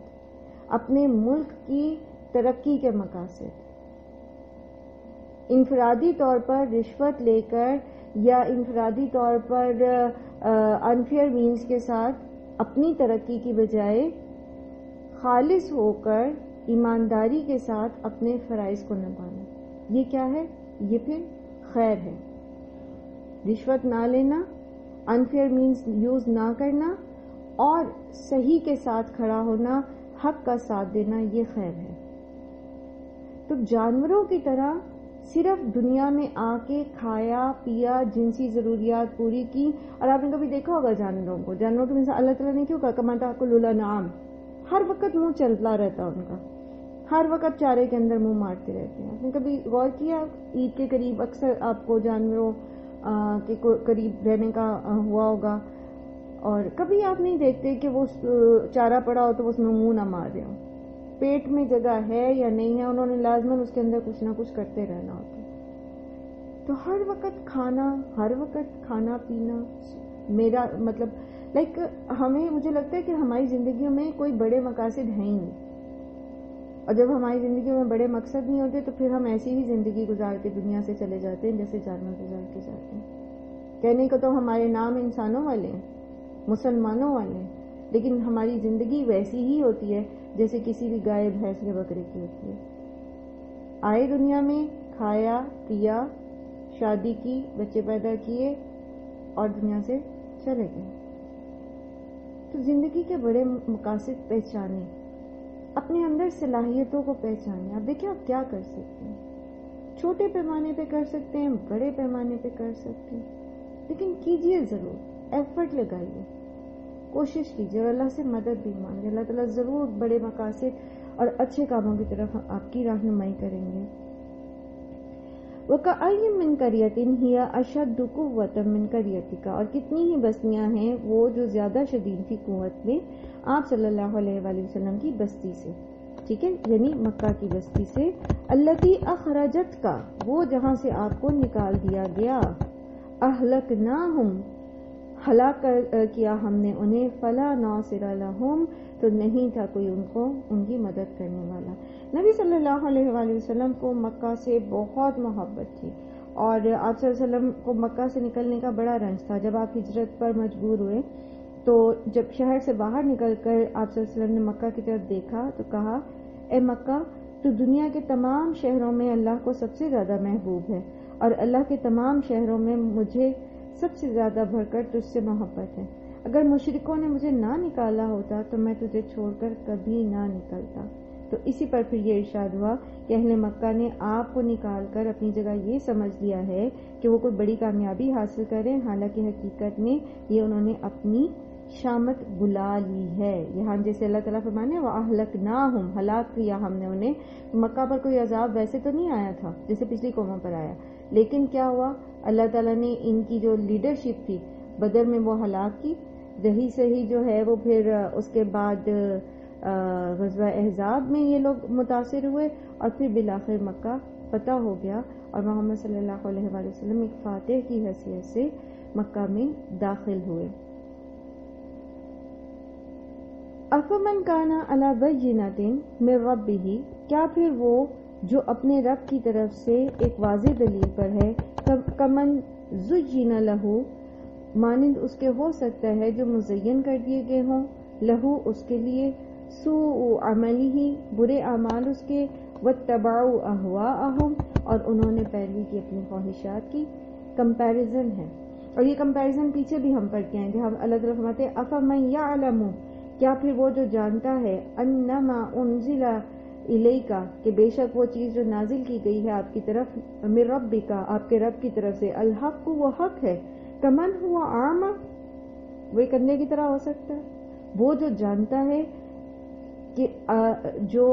اپنے ملک کی ترقی کے مقاصد۔ انفرادی طور پر رشوت لے کر یا انفرادی طور پر انفیئر مینز کے ساتھ اپنی ترقی کی بجائے خالص ہو کر ایمانداری کے ساتھ اپنے فرائض کو نبھانا، یہ کیا ہے؟ یہ پھر خیر ہے۔ رشوت نہ لینا، انفیئر مینز یوز نہ کرنا، اور صحیح کے ساتھ کھڑا ہونا، حق کا ساتھ دینا، یہ خیر ہے۔ تو جانوروں کی طرح صرف دنیا میں آ کے کھایا پیا، جنسی ضروریات پوری کی، اور آپ نے کبھی دیکھا ہوگا جانوروں کو، جانوروں کی مثال اللہ تعالیٰ نے کیوں کہا کما تاکل الانعام، ہر وقت منہ چلتا رہتا ان کا، ہر وقت چارے کے اندر منہ مارتے رہتے ہیں۔ آپ نے کبھی غور کیا عید کے قریب اکثر آپ کو جانوروں کے قریب رہنے کا ہوا ہوگا، اور کبھی آپ نہیں دیکھتے کہ وہ چارہ پڑا ہو تو اس میں منہ نہ مار رہے ہوں، پیٹ میں جگہ ہے یا نہیں ہے، انہوں نے لازماً اس کے اندر کچھ نہ کچھ کرتے رہنا ہوتا ہے۔ تو ہر وقت کھانا، ہر وقت کھانا پینا، میرا مطلب ہمیں، مجھے لگتا ہے کہ ہماری زندگیوں میں کوئی بڑے مقاصد ہیں ہی نہیں، اور جب ہماری زندگیوں میں بڑے مقصد نہیں ہوتے تو پھر ہم ایسی ہی زندگی گزار کے دنیا سے چلے جاتے ہیں جیسے جانور گزار کے جاتے ہیں۔ کہنے کو تو ہمارے نام انسانوں والے ہیں، مسلمانوں والے ہیں، لیکن ہماری زندگی ویسی ہی ہوتی ہے جیسے کسی بھی گائے بھینس یا بکرے کی ہوتی ہے۔ آئے دنیا میں، کھایا پیا، شادی کی، بچے پیدا کیے اور دنیا سے چلے گئے۔ تو زندگی کے بڑے مقاصد پہچانے، اپنے اندر صلاحیتوں کو پہچانیں. آپ دیکھیں آپ کیا کر سکتے ہیں. چھوٹے پیمانے پہ کر سکتے ہیں, بڑے پیمانے پہ کر سکتے ہیں, لیکن کیجئے ضرور, ایفرٹ لگائیے, کوشش کیجئے اور اللہ سے مدد بھی مانگے. اللہ تعالیٰ ضرور بڑے مقاصد اور اچھے کاموں کی طرف آپ کی رہنمائی کریں گے. وَكَأَيٍّ مِّن قَرْيَةٍ هِيَ أَشَدُّ قُوَّةً مِّن قَرْيَتِكَ, اور کتنی ہی بستیاں ہیں وہ جو زیادہ شدید تھی قوت میں آپ صلی اللہ علیہ وآلہ وسلم کی بستی سے, ٹھیک ہے, یعنی مکہ کی بستی سے. الَّتِي أَخْرَجَتْكَ, وہ جہاں سے آپ کو نکال دیا گیا. أَهْلَكْنَاهُمْ, ہلاک کیا ہم نے انہیں. فَلَا نَاصِرَ لَهُمْ, تو نہیں تھا کوئی ان کو ان کی مدد کرنے والا. نبی صلی اللہ علیہ وآلہ وسلم کو مکہ سے بہت محبت تھی, اور آپ صلی اللہ علیہ وسلم کو مکہ سے نکلنے کا بڑا رنج تھا. جب آپ ہجرت پر مجبور ہوئے تو جب شہر سے باہر نکل کر آپ صلی اللہ علیہ وسلم نے مکہ کی طرف دیکھا تو کہا, اے مکہ, تو دنیا کے تمام شہروں میں اللہ کو سب سے زیادہ محبوب ہے, اور اللہ کے تمام شہروں میں مجھے سب سے زیادہ بڑھ کر تجھ سے محبت ہے. اگر مشرکوں نے مجھے نہ نکالا ہوتا تو میں تجھے چھوڑ کر کبھی نہ نکلتا. تو اسی پر پھر یہ ارشاد ہوا کہ اہل مکہ نے آپ کو نکال کر اپنی جگہ یہ سمجھ لیا ہے کہ وہ کوئی بڑی کامیابی حاصل کریں, حالانکہ حقیقت میں یہ انہوں نے اپنی شامت بلا لی ہے. یہاں جیسے اللہ تعالیٰ فرمانے وَأَهْلَكْنَاهُمْ, ہلاک کیا ہم نے انہیں. مکہ پر کوئی عذاب ویسے تو نہیں آیا تھا جیسے پچھلی قوموں پر آیا, لیکن کیا ہوا, اللہ تعالیٰ نے ان کی جو لیڈرشپ تھی بدر میں وہ ہلاک کی. رہی صحیح جو ہے وہ پھر اس کے بعد غزوہ احزاب میں یہ لوگ متاثر ہوئے, اور پھر بالآخر مکہ فتح ہو گیا, اور محمد صلی اللہ علیہ وآلہ وسلم ایک فاتح کی حیثیت سے مکہ میں داخل ہوئے. أَفَمَنْ كَانَ عَلَى بَيِّنَةٍ مِّن رَبِّهِ, کیا پھر وہ جو اپنے رب کی طرف سے ایک واضح دلیل پر ہے, کَمَنْ زُيِّنَ لَهُ, مانند اس کے ہو سکتا ہے جو مزین کر دیے گئے ہوں, لہو اس کے لیے, سوء عملہ, برے اعمال اس کے, واتبعوا اہواءہم, اور انہوں نے پیروی کی اپنی خواہشات کی. کمپیریزن ہے, اور یہ کمپیریزن پیچھے بھی ہم پڑھ کے آئیں گے. ہم اللہ تعالیٰ فرماتے ہیں افمن یعلم, کیا پھر وہ جو جانتا ہے, انما انزل الیک, کہ بے شک وہ چیز جو نازل کی گئی ہے آپ کی طرف, من ربک, آپ کے رب کی طرف سے, الحق, وہ حق ہے, کمن ہوا اعمی, وہ ایک اندھے کی طرح ہو سکتا ہے. وہ جو جانتا ہے کہ جو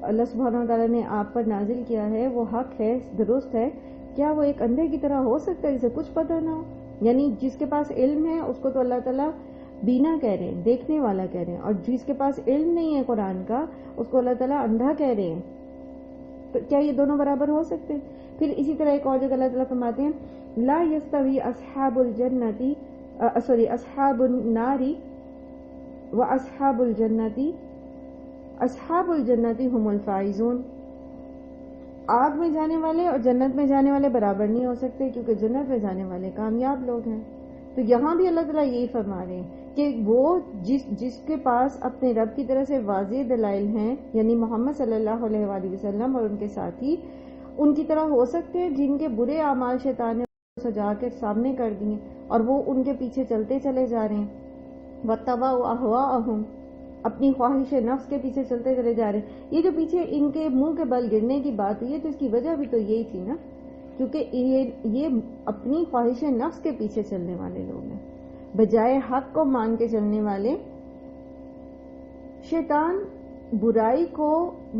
اللہ سبحانہ وتعالیٰ نے آپ پر نازل کیا ہے وہ حق ہے, درست ہے, کیا وہ ایک اندھے کی طرح ہو سکتا ہے جسے کچھ پتہ نہ ہو؟ یعنی جس کے پاس علم ہے اس کو تو اللہ تعالیٰ بینا کہہ رہے ہیں, دیکھنے والا کہہ رہے ہیں, اور جس کے پاس علم نہیں ہے قرآن کا اس کو اللہ تعالیٰ اندھا کہہ رہے ہیں. تو کیا یہ دونوں برابر ہو سکتے ہیں؟ پھر اسی طرح ایک اور جگہ اللہ تعالیٰ فرماتے ہیں لا یستوی اصحاب الجنتی اصحاب الناری و اصحاب الجنتی, اصحاب الجنتی هم الفائزون, آگ میں جانے والے اور جنت میں جانے والے برابر نہیں ہو سکتے, کیونکہ جنت میں جانے والے کامیاب لوگ ہیں. تو یہاں بھی اللہ تعالیٰ یہی فرما رہے ہیں کہ وہ جس کے پاس اپنے رب کی طرف سے واضح دلائل ہیں, یعنی محمد صلی اللہ علیہ وآلہ وسلم اور ان کے ساتھی, ان کی طرح ہو سکتے ہیں جن کے برے اعمال شیطان نے سجا کے سامنے کر دیے اور وہ ان کے پیچھے چلتے چلے جا رہے ہیں. وَاتَّبَعُوا أَهْوَاءَهُمْ, اپنی خواہش نفس کے پیچھے چلتے چلے جا رہے ہیں. یہ جو پیچھے ان کے منہ کے بل گرنے کی بات ہوئی ہے تو اس کی وجہ بھی تو یہی تھی نا, کیونکہ یہ اپنی خواہش نفس کے پیچھے چلنے والے لوگ ہیں, بجائے حق کو مان کے چلنے والے. شیطان برائی کو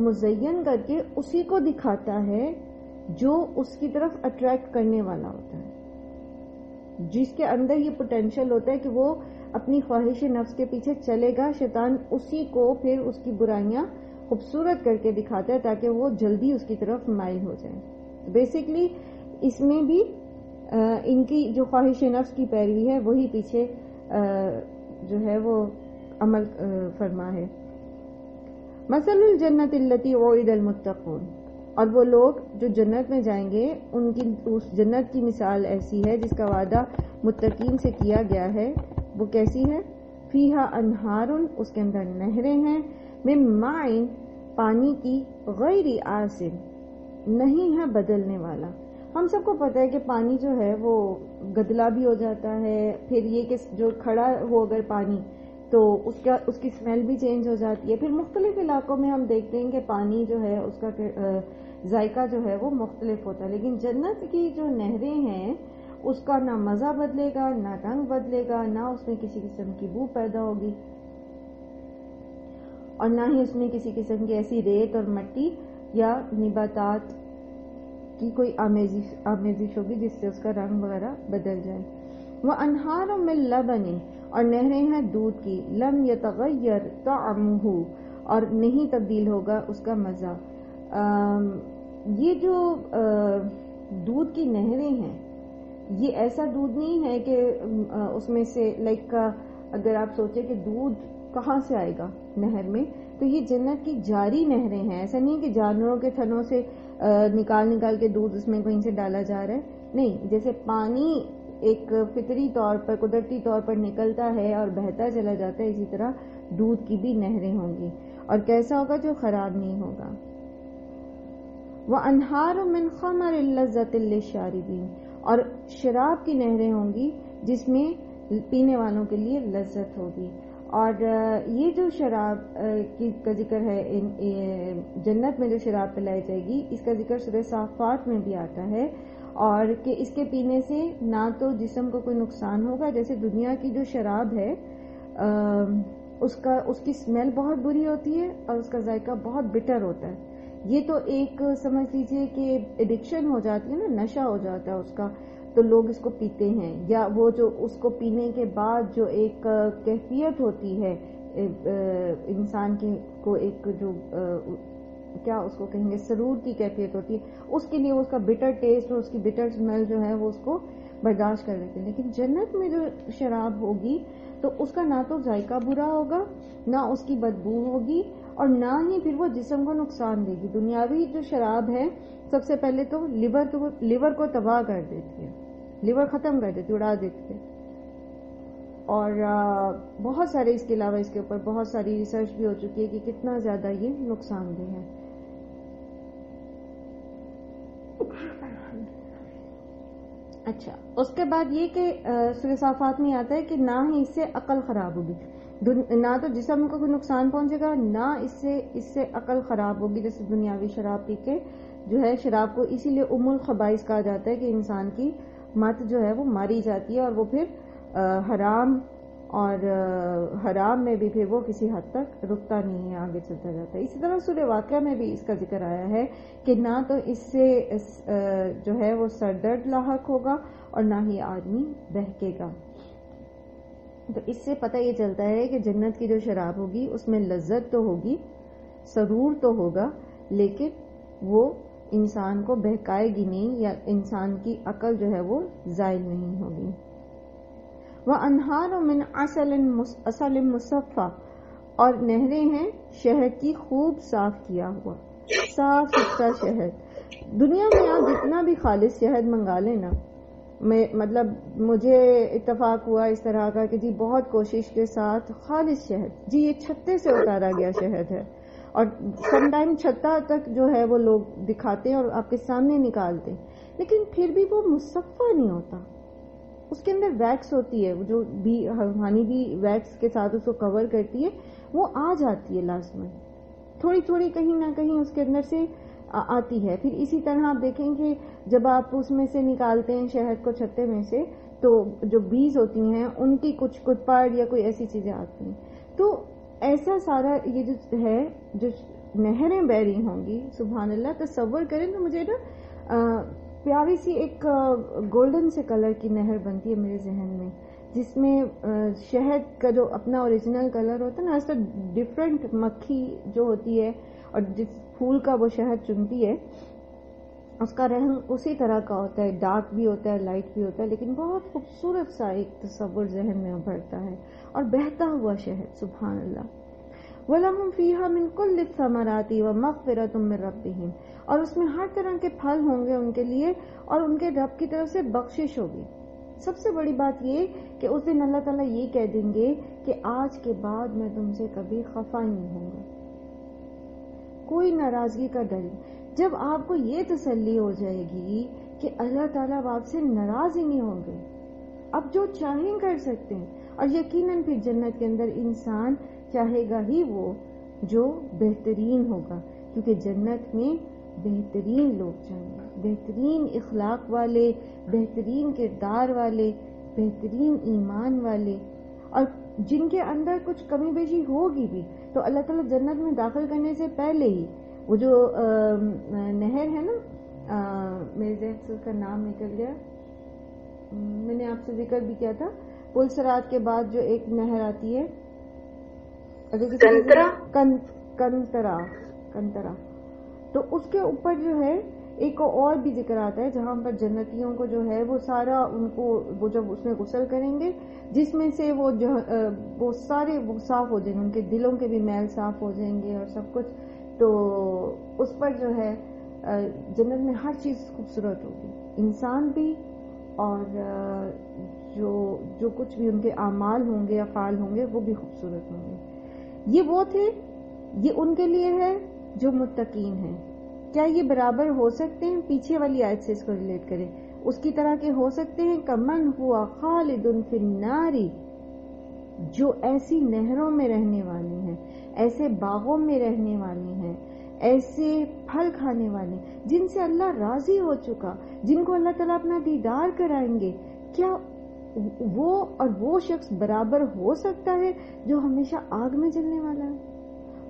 مزین کر کے اسی کو دکھاتا ہے جو اس کی طرف اٹریکٹ کرنے والا ہوتا ہے, جس کے اندر یہ پوٹینشیل ہوتا ہے کہ وہ اپنی خواہش نفس کے پیچھے چلے گا. شیطان اسی کو پھر اس کی برائیاں خوبصورت کر کے دکھاتا ہے تاکہ وہ جلدی اس کی طرف مائل ہو جائے. بیسیکلی اس میں بھی ان کی جو خواہش نفس کی پیروی ہے وہی پیچھے جو ہے وہ عمل فرما ہے. مثل الجنت التی وعد المتقون, اور وہ لوگ جو جنت میں جائیں گے ان کی اس جنت کی مثال ایسی ہے جس کا وعدہ متقین سے کیا گیا ہے. وہ کیسی ہے؟ فیہا انہار, اس کے اندر نہریں ہیں, من معین, پانی کی, غیر آسن, نہیں ہے بدلنے والا. ہم سب کو پتہ ہے کہ پانی جو ہے وہ گدلا بھی ہو جاتا ہے, پھر یہ کہ جو کھڑا ہو اگر پانی تو اس کی اسمیل بھی چینج ہو جاتی ہے. پھر مختلف علاقوں میں ہم دیکھتے ہیں کہ پانی جو ہے اس کا ذائقہ جو ہے وہ مختلف ہوتا ہے، لیکن جنت کی جو نہریں ہیں اس کا نہ مزہ بدلے گا، نہ رنگ بدلے گا، نہ اس میں کسی قسم کی بو پیدا ہوگی، اور نہ ہی اس میں کسی قسم کی ایسی ریت اور مٹی یا نباتات کی کوئی آمیزش ہوگی جس سے اس کا رنگ وغیرہ بدل جائے. وَأَنْهَارٌ مِّن لَبَنٍ، اور نہریں ہیں دودھ کی، لم يتغیر طعمہ، اور نہیں تبدیل ہوگا اس کا مزہ. یہ جو دودھ کی نہریں ہیں یہ ایسا دودھ نہیں ہے کہ اس میں سے اگر آپ سوچیں کہ دودھ کہاں سے آئے گا نہر میں، تو یہ جنت کی جاری نہریں ہیں. ایسا نہیں کہ جانوروں کے تھنوں سے نکال کے دودھ اس میں کہیں سے ڈالا جا رہا ہے، نہیں. جیسے پانی ایک فطری طور پر قدرتی طور پر نکلتا ہے اور بہتا چلا جاتا ہے، اسی طرح دودھ کی بھی نہریں ہوں گی، اور کیسا ہوگا؟ جو خراب نہیں ہوگا. وَأَنْهَارٌ مِّنْ خَمَرٍ لَذَّةٍ لِّلشَّارِبِينَ، اور شراب کی نہریں ہوں گی جس میں پینے والوں کے لیے لذت ہوگی. اور یہ جو شراب کا ذکر ہے، جنت میں جو شراب پلائی جائے گی، اس کا ذکر سورہ صافات میں بھی آتا ہے، اور کہ اس کے پینے سے نہ تو جسم کو کوئی نقصان ہوگا، جیسے دنیا کی جو شراب ہے اس کی اسمیل بہت بری ہوتی ہے اور اس کا ذائقہ بہت بٹر ہوتا ہے. یہ تو ایک سمجھ لیجیے کہ ایڈکشن ہو جاتی ہے نا، نشہ ہو جاتا ہے اس کا، تو لوگ اس کو پیتے ہیں. یا وہ جو اس کو پینے کے بعد جو ایک کیفیت ہوتی ہے انسان کو ایک جو کیا اس کو کہیں گے، سرور کی کیفیت ہوتی ہے، اس کے لیے اس کا بٹر ٹیسٹ اور اس کی بٹر اسمیل جو ہے وہ اس کو برداشت کر لیتے ہیں. لیکن جنت میں جو شراب ہوگی تو اس کا نہ تو ذائقہ برا ہوگا، نہ اس کی بدبو ہوگی، اور نہ ہی پھر وہ جسم کو نقصان دے گی. دنیاوی جو شراب ہے سب سے پہلے تو لیور کو تباہ کر دیتی ہے، لیور ختم کر دیتی، اڑا دیتی ہے. اور بہت سارے اس کے علاوہ اس کے اوپر بہت ساری ریسرچ بھی ہو چکی ہے کہ کتنا زیادہ یہ نقصان دہ ہے. اچھا، اس کے بعد یہ کہ سورہ صافات میں آتا ہے کہ نہ ہی اس سے عقل خراب ہوگی، نہ تو جسم کو کوئی نقصان پہنچے گا، نہ اس سے عقل خراب ہوگی. جیسے دنیاوی شراب پی کے جو ہے، شراب کو اسی لیے ام الخبائث کہا جاتا ہے کہ انسان کی مت جو ہے وہ ماری جاتی ہے، اور وہ پھر حرام میں بھی پھر وہ کسی حد تک رکتا نہیں ہے، آگے چلتا جاتا ہے. اسی طرح سورہ واقعہ میں بھی اس کا ذکر آیا ہے کہ نہ تو اس سے جو ہے وہ سر درد لاحق ہوگا اور نہ ہی آدمی بہکے گا. تو اس سے پتہ یہ چلتا ہے کہ جنت کی جو شراب ہوگی اس میں لذت تو ہوگی، سرور تو ہوگا، لیکن وہ انسان کو بہکائے گی نہیں، یا انسان کی عقل جو ہے وہ زائل نہیں ہوگی. وَأَنْهَارٌ مِّنْ عَسَلٍ مُّصَفًّى، اور نہریں ہیں شہد کی خوب صاف کیا ہوا، صاف ستھرا شہد. دنیا میں آپ جتنا بھی خالص شہد منگا لیں نا، مطلب مجھے اتفاق ہوا اس طرح کا کہ جی بہت کوشش کے ساتھ خالص شہد، جی یہ چھتے سے اتارا گیا شہد ہے، اور سم ٹائم چھتا تک جو ہے وہ لوگ دکھاتے ہیں اور آپ کے سامنے نکالتے ہیں، لیکن پھر بھی وہ مصفہ نہیں ہوتا. اس کے اندر ویکس ہوتی ہے، جو بھی ہانی بھی ویکس کے ساتھ اس کو کور کرتی ہے، وہ آ جاتی ہے لازماً، تھوڑی تھوڑی کہیں نہ کہیں اس کے اندر سے آتی ہے. پھر اسی طرح آپ دیکھیں کہ جب آپ اس میں سے نکالتے ہیں شہد کو چھتے میں سے، تو جو بیز ہوتی ہیں ان کی کچھ پاڑ یا کوئی ایسی چیزیں آتی ہیں. تو ایسا سارا یہ جو ہے، جو نہریں بہ رہی ہوں گی، سبحان اللہ. تصور کریں تو مجھے نا پیاری سی ایک گولڈن سے کلر کی نہر بنتی ہے میرے ذہن میں، جس میں شہد کا جو اپنا اوریجنل کلر ہوتا ہے نا، ایسا ڈفرینٹ مکھی جو ہوتی ہے اور جس پھول کا وہ شہد چنتی ہے اس کا رنگ اسی طرح کا ہوتا ہے، ڈارک بھی ہوتا ہے، لائٹ بھی ہوتا ہے، لیکن بہت خوبصورت سا ایک تصور ذہن میں ابھرتا ہے، اور بہتا ہوا شہد، سبحان اللہ. وَلَهُمْ فِيهَا مِنْ كُلِّ الثَّمَرَاتِ وَمَغْفِرَةٌ مِّن رَّبِّهِمْ، اور اس میں ہر طرح کے پھل ہوں گے ان کے لیے، اور ان کے رب کی طرف سے بخشش ہوگی. سب سے بڑی بات یہ کہ اس دن اللہ تعالیٰ یہ کہہ دیں گے کہ آج کے بعد میں تم سے کبھی خفا نہیں ہوں گا، کوئی ناراضگی کا ڈر. جب آپ کو یہ تسلی ہو جائے گی کہ اللہ تعالیٰ آپ سے ناراض ہی نہیں ہوں گے، اب جو چاہیں کر سکتے ہیں، اور یقیناً پھر جنت کے اندر انسان چاہے گا ہی وہ جو بہترین ہوگا، کیونکہ جنت میں بہترین لوگ جائیں گے، بہترین اخلاق والے، بہترین کردار والے، بہترین ایمان والے، اور جن کے اندر کچھ کمی بیشی ہوگی بھی تو اللہ تعالیٰ جنت میں داخل کرنے سے پہلے ہی وہ جو نہر ہے نا، میرے ذہن سے اس کا نام نکل گیا، میں نے آپ سے ذکر بھی کیا تھا، پل صراط کے بعد جو ایک نہر آتی ہے، اگر کنترا، تو اس کے اوپر جو ہے ایک اور بھی ذکر آتا ہے جہاں پر جنتیوں کو جو ہے وہ سارا ان کو وہ جب اس میں غسل کریں گے جس میں سے وہ سارے وہ صاف ہو جائیں گے، ان کے دلوں کے بھی میل صاف ہو جائیں گے اور سب کچھ، تو اس پر جو ہے جنت میں ہر چیز خوبصورت ہوگی، انسان بھی اور جو کچھ بھی ان کے اعمال ہوں گے، افعال ہوں گے وہ بھی خوبصورت ہوں گے۔ یہ وہ تھے، یہ ان کے لیے ہے جو متقین ہیں۔ کیا یہ برابر ہو سکتے ہیں؟ پیچھے والی آیت سے اس کو ریلیٹ کریں، اس کی طرح کے ہو سکتے ہیں کمن ہوا خالد فی النار، جو ایسی نہروں میں رہنے والی ہیں، ایسے باغوں میں رہنے والی ہیں، ایسے پھل کھانے والے جن سے اللہ راضی ہو چکا، جن کو اللہ تعالیٰ اپنا دیدار کرائیں گے، کیا وہ اور وہ شخص برابر ہو سکتا ہے جو ہمیشہ آگ میں جلنے والا ہے؟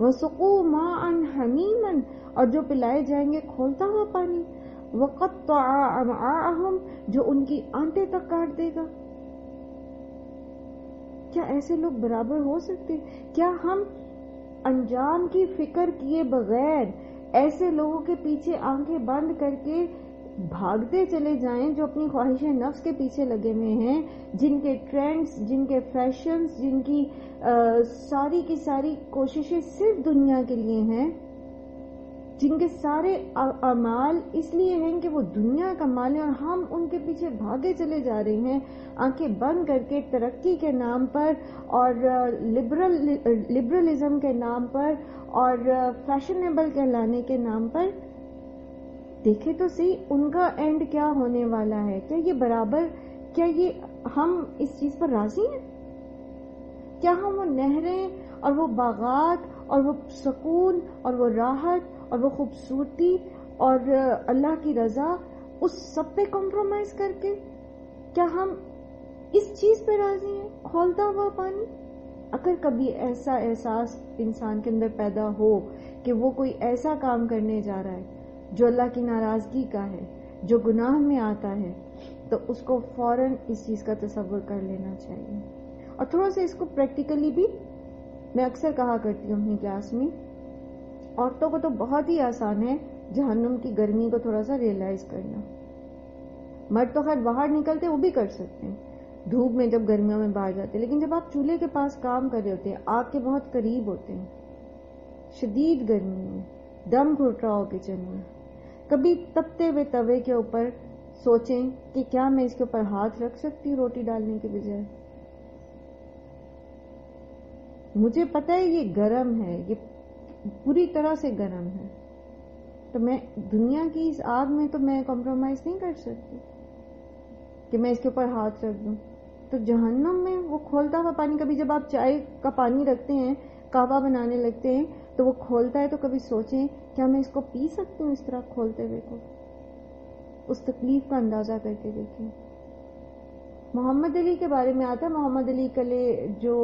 وَسُقُوا مَاءً حَمِيمًا، اور جو پلائے جائیں گے کھولتا ہوا پانی، وَقَطَّعَ أَمْعَاءَهُمْ، جو ان کی آنتیں تک کاٹ دے گا۔ کیا ایسے لوگ برابر ہو سکتے؟ کیا ہم انجام کی فکر کیے بغیر ایسے لوگوں کے پیچھے آنکھیں بند کر کے بھاگتے چلے جائیں جو اپنی خواہش نفس کے پیچھے لگے ہوئے ہیں، جن کے ٹرینڈز، جن کے فیشنز، جن کی ساری کی ساری کوششیں صرف دنیا کے لیے ہیں، جن کے سارے اعمال اس لیے ہیں کہ وہ دنیا کمالیں، اور ہم ان کے پیچھے بھاگے چلے جا رہے ہیں آنکھیں بند کر کے ترقی کے نام پر اور لبرلزم کے نام پر اور فیشنیبل کہلانے کے نام پر۔ دیکھیں تو صحیح ان کا اینڈ کیا ہونے والا ہے۔ کیا یہ برابر، کیا یہ ہم اس چیز پر راضی ہیں؟ کیا ہم وہ نہریں اور وہ باغات اور وہ سکون اور وہ راحت اور وہ خوبصورتی اور اللہ کی رضا اس سب پہ کمپرومائز کر کے، کیا ہم اس چیز پہ راضی ہیں؟ کھولتا ہوا پانی۔ اگر کبھی ایسا احساس انسان کے اندر پیدا ہو کہ وہ کوئی ایسا کام کرنے جا رہا ہے جو اللہ کی ناراضگی کا ہے، جو گناہ میں آتا ہے، تو اس کو فوراً اس چیز کا تصور کر لینا چاہیے، اور تھوڑا سا اس کو پریکٹیکلی بھی، میں اکثر کہا کرتی ہوں اپنی کلاس میں، عورتوں کو تو بہت ہی آسان ہے جہنم کی گرمی کو تھوڑا سا ریئلائز کرنا، مرد تو خیر باہر نکلتے وہ بھی کر سکتے ہیں دھوپ میں جب گرمیوں میں باہر جاتے، لیکن جب آپ چولہے کے پاس کام کر رہے ہوتے ہیں، آگ کے بہت قریب ہوتے ہیں، شدید گرمی میں دم گھٹ رہا ہو کچن میں، کبھی تپتے ہوئے توے کے اوپر سوچیں کہ کیا میں اس کے اوپر ہاتھ رکھ سکتی ہوں روٹی ڈالنے کے بجائے؟ مجھے پتہ ہے یہ گرم ہے، یہ پوری طرح سے گرم ہے، تو میں دنیا کی اس آگ میں تو میں کمپرومائز نہیں کر سکتی کہ میں اس کے اوپر ہاتھ رکھ دوں۔ تو جہنم میں وہ کھولتا ہوا پانی، کبھی جب آپ چائے کا پانی رکھتے ہیں، قہوہ بنانے لگتے ہیں تو وہ کھولتا ہے، تو کبھی سوچیں کیا میں اس کو پی سکتی ہوں اس طرح کھولتے ہوئے کو؟ اس تکلیف کا اندازہ کر کے دیکھیں۔ محمد علی کے بارے میں آتا ہے، محمد علی کلے جو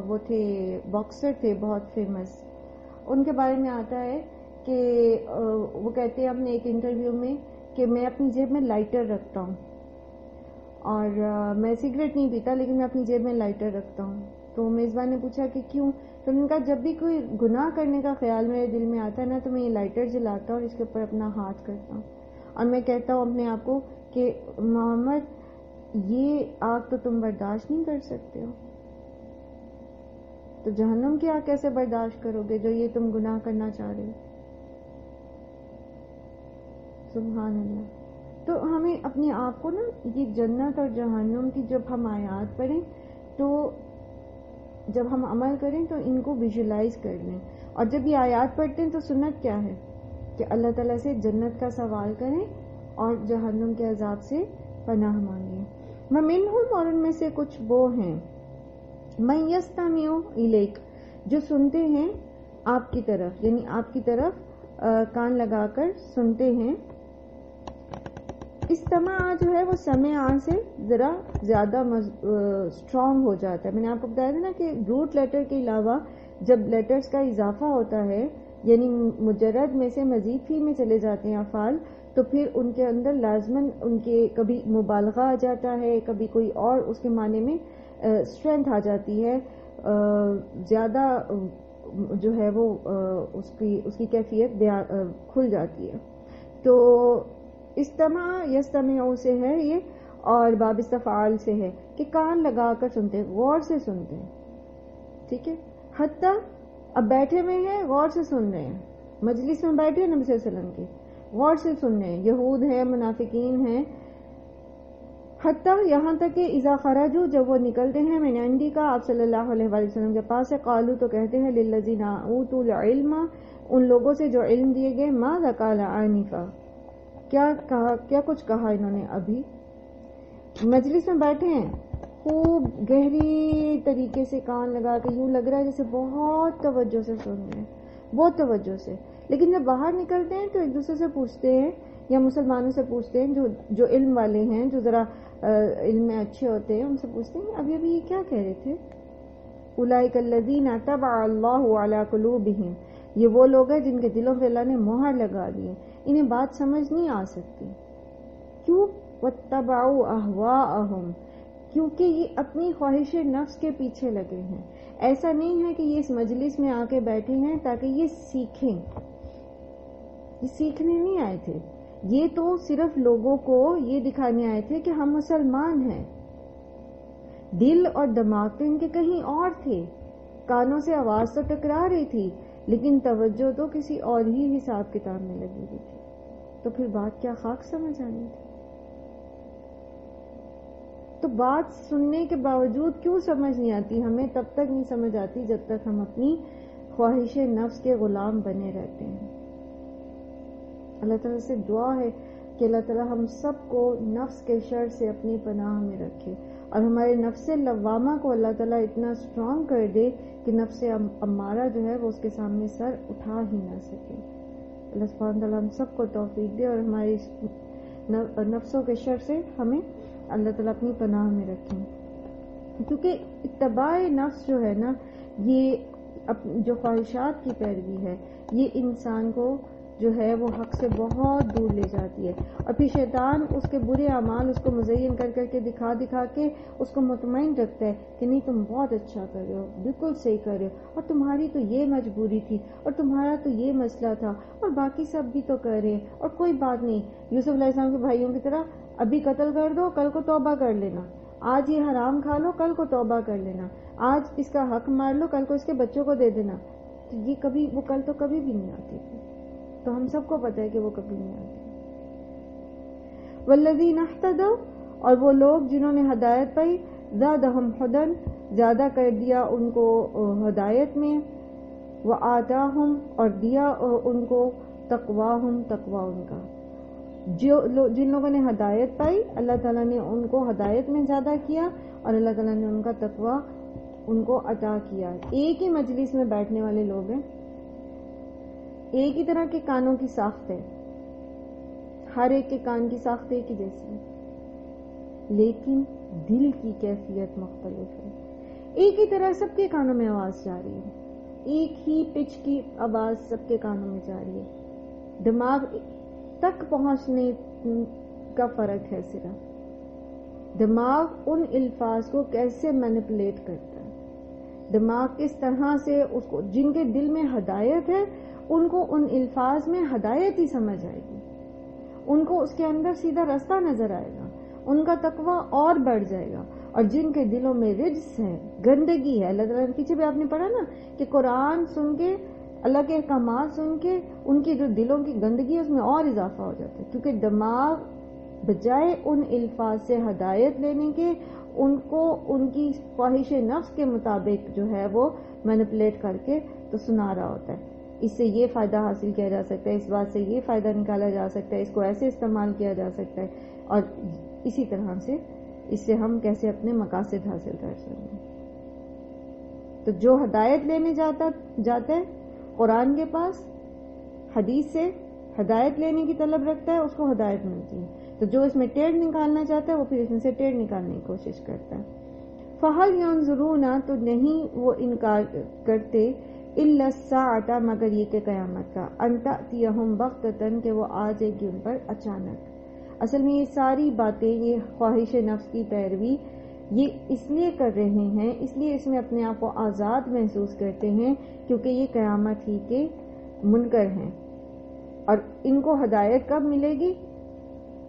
وہ تھے باکسر تھے بہت فیمس، ان کے بارے میں آتا ہے کہ وہ کہتے ہیں اپنے ایک انٹرویو میں کہ میں اپنی جیب میں لائٹر رکھتا ہوں، اور میں سگریٹ نہیں پیتا لیکن میں اپنی جیب میں لائٹر رکھتا ہوں۔ تو میزبان نے پوچھا کہ کیوں؟ تو انہوں نے کہا جب بھی کوئی گناہ کرنے کا خیال میرے دل میں آتا ہے نا تو میں یہ لائٹر جلاتا ہوں اور اس کے اوپر اپنا ہاتھ کرتا ہوں، اور میں کہتا ہوں اپنے آپ کو کہ محمد یہ آگ تو تم برداشت نہیں کر سکتے ہو، تو جہنم کی آگ کیسے برداشت کرو گے جو یہ تم گناہ کرنا چاہ رہے ہو؟ سبحان اللہ۔ تو ہمیں اپنے آپ کو نا یہ جنت اور جہنم کی جب ہم آیات پڑھیں تو جب ہم عمل کریں تو ان کو ویژولائز کر لیں، اور جب یہ آیات پڑھتے ہیں تو سنت کیا ہے کہ اللہ تعالیٰ سے جنت کا سوال کریں اور جہنم کے عذاب سے پناہ مانگیں۔ وَمِنْهُمْ، اور ان میں سے کچھ وہ ہیں من یستمع الیک، جو سنتے ہیں آپ کی طرف، یعنی آپ کی طرف کان لگا کر سنتے ہیں. استماع جو ہے وہ سمع سے ذرا زیادہ اسٹرانگ ہو جاتا ہے. میں نے آپ کو بتایا تھا نا کہ روٹ لیٹر کے علاوہ جب لیٹرز کا اضافہ ہوتا ہے، یعنی مجرد میں سے مزید فی میں چلے جاتے ہیں افعال، تو پھر ان کے اندر لازماً ان کے کبھی مبالغہ آ جاتا ہے، کبھی کوئی اور اس کے معنی میں اسٹرینتھ آ جاتی ہے، زیادہ جو ہے وہ اس کی کیفیت کھل جاتی ہے. تو استماع یستمع سے ہے یہ، اور باب استفعال سے ہے کہ کان لگا کر سنتے ہیں، غور سے سنتے ہیں. ٹھیک ہے، حتیٰ اب بیٹھے ہوئے ہیں غور سے سن رہے ہیں، مجلس میں بیٹھے نبی صلی اللہ علیہ وسلم کے، غور سے سن رہے ہیں، یہود ہیں، منافقین ہیں، حتیٰ یہاں تک کہ اذا خرجوا، جب وہ نکلتے ہیں من عندک آپ صلی اللہ علیہ وآلہ وسلم کے پاس سے، قالوا تو کہتے ہیں للذین اوتوا العلم، ان لوگوں سے جو علم دیے گئے، ماذا قال آنفا، کیا کہا، کیا کچھ کہا انہوں نے ابھی. مجلس میں بیٹھے ہیں، خوب گہری طریقے سے کان لگا کے، یوں لگ رہا ہے جیسے بہت توجہ سے سن رہے ہیں، بہت توجہ سے. لیکن جب باہر نکلتے ہیں تو ایک دوسرے سے پوچھتے ہیں، یا مسلمانوں سے پوچھتے ہیں جو علم والے ہیں، جو ذرا علم میں اچھے ہوتے ہیں، ان سے پوچھتے ہیں ابھی ابھی یہ کیا کہہ رہے تھے. اولئک الذین طبع اللہ علی قلوبہم، یہ وہ لوگ ہیں جن کے دلوں پہ اللہ نے مہر لگا دی ہے، انہیں بات سمجھ نہیں آ سکتی. کیوں؟ واتبعوا اہواءہم، کیونکہ یہ اپنی خواہش نفس کے پیچھے لگے ہیں. ایسا نہیں ہے کہ یہ اس مجلس میں آ کے بیٹھے ہیں تاکہ یہ سیکھیں، یہ سیکھنے نہیں آئے تھے، یہ تو صرف لوگوں کو یہ دکھانے آئے تھے کہ ہم مسلمان ہیں. دل اور دماغ تو ان کے کہیں اور تھے، کانوں سے آواز تو ٹکرا رہی تھی، لیکن توجہ تو کسی اور ہی حساب کتاب میں لگی ہوئی تھی. تو پھر بات کیا خاک سمجھ آنی تھی. تو بات سننے کے باوجود کیوں سمجھ نہیں آتی ہمیں؟ تب تک نہیں سمجھ آتی جب تک ہم اپنی خواہش نفس کے غلام بنے رہتے ہیں. اللہ تعالیٰ سے دعا ہے کہ اللہ تعالیٰ ہم سب کو نفس کے شر سے اپنی پناہ میں رکھے، اور ہمارے نفس لوامہ کو اللہ تعالیٰ اتنا اسٹرانگ کر دے کہ نفس امارہ جو ہے وہ اس کے سامنے سر اٹھا ہی نہ سکے. اللہ سبحانہ تعالیٰ ہم سب کو توفیق دے اور ہماری نفسوں کے شر سے ہمیں اللہ تعالیٰ اپنی پناہ میں رکھیں. کیونکہ اتباع نفس جو ہے نا، یہ جو خواہشات کی پیروی ہے، یہ انسان کو جو ہے وہ حق سے بہت دور لے جاتی ہے. اور پھر شیطان اس کے برے اعمال اس کو مزین کر کر کے دکھا کے اس کو مطمئن رکھتا ہے کہ نہیں تم بہت اچھا کر رہے ہو، بالکل صحیح کر رہے ہو، اور تمہاری تو یہ مجبوری تھی، اور تمہارا تو یہ مسئلہ تھا، اور باقی سب بھی تو کر رہے ہیں، اور کوئی بات نہیں. یوسف علیہ السلام کے بھائیوں کی طرح ابھی قتل کر دو، کل کو توبہ کر لینا. آج یہ حرام کھا لو، کل کو توبہ کر لینا. آج اس کا حق مار لو، کل کو اس کے بچوں کو دے دینا. تو یہ کبھی، وہ کل تو کبھی بھی نہیں آتی تھی. تو ہم سب کو پتہ ہے کہ وہ کبھی نہیں آتی. والذین اہتدوا، اور وہ لوگ جنہوں نے ہدایت پائی، زادہم ہدی، زیادہ کر دیا ان کو ہدایت میں، وآتاہم، اور دیا ان کو تقواہم، تقوی ان کا. جن لوگوں نے ہدایت پائی اللہ تعالیٰ نے ان کو ہدایت میں زیادہ کیا، اور اللہ تعالیٰ نے ان کا تقوی ان کو عطا کیا. ایک ہی مجلس میں بیٹھنے والے لوگ ہیں، ایک ہی طرح کے کانوں کی ساخت ہے، ہر ایک کے کان کی ساخت ایک ہی جیسی ہے، لیکن دل کی کیفیت مختلف ہے. ایک ہی طرح سب کے کانوں میں آواز جا رہی ہے، ایک ہی پچ کی آواز سب کے کانوں میں جا رہی ہے. دماغ تک پہنچنے کا فرق ہے. صرف دماغ ان الفاظ کو کیسے مینپولیٹ کرتا ہے، دماغ کس طرح سے اس کو، جن کے دل میں ہدایت ہے ان کو ان الفاظ میں ہدایت ہی سمجھ آئے گی، ان کو اس کے اندر سیدھا راستہ نظر آئے گا، ان کا تقوی اور بڑھ جائے گا. اور جن کے دلوں میں رجس ہے، گندگی ہے، اللہ تعالیٰ نے پیچھے بھی آپ نے پڑھا نا کہ قرآن سن کے، اللہ کے احکامات سن کے، ان کی جو دلوں کی گندگی ہے اس میں اور اضافہ ہو جاتا ہے. کیونکہ دماغ بجائے ان الفاظ سے ہدایت لینے کے، ان کو ان کی خواہش نفس کے مطابق جو ہے وہ مینپولیٹ کر کے تو سنا رہا ہوتا ہے. اس سے یہ فائدہ حاصل کیا جا سکتا ہے، اس بات سے یہ فائدہ نکالا جا سکتا ہے، اس کو ایسے استعمال کیا جا سکتا ہے، اور اسی طرح سے اس سے ہم کیسے اپنے مقاصد حاصل کر سکتے ہیں. تو جو ہدایت لینے جاتا ہے قرآن کے پاس، حدیث سے ہدایت لینے کی طلب رکھتا ہے، اس کو ہدایت ملتی ہے. تو جو اس میں ٹیڑھ نکالنا چاہتا ہے وہ پھر اس میں سے ٹیڑھ نکالنے کی کوشش کرتا ہے. فَهَلْ يَنظُرُونَ تو نہیں وہ انکار کرتے إِلَّا السَّاعَةَ مگر یہ کہ قیامت کا، أَن تَأْتِيَهُمْ بَغْتَةً کہ وہ آ جائے گی ان پر اچانک. اصل میں یہ ساری باتیں، یہ خواہش نفس کی پیروی، یہ اس لیے کر رہے ہیں، اس لیے اس میں اپنے آپ کو آزاد محسوس کرتے ہیں کیونکہ یہ قیامت ہی کے منکر ہیں. اور ان کو ہدایت کب ملے گی؟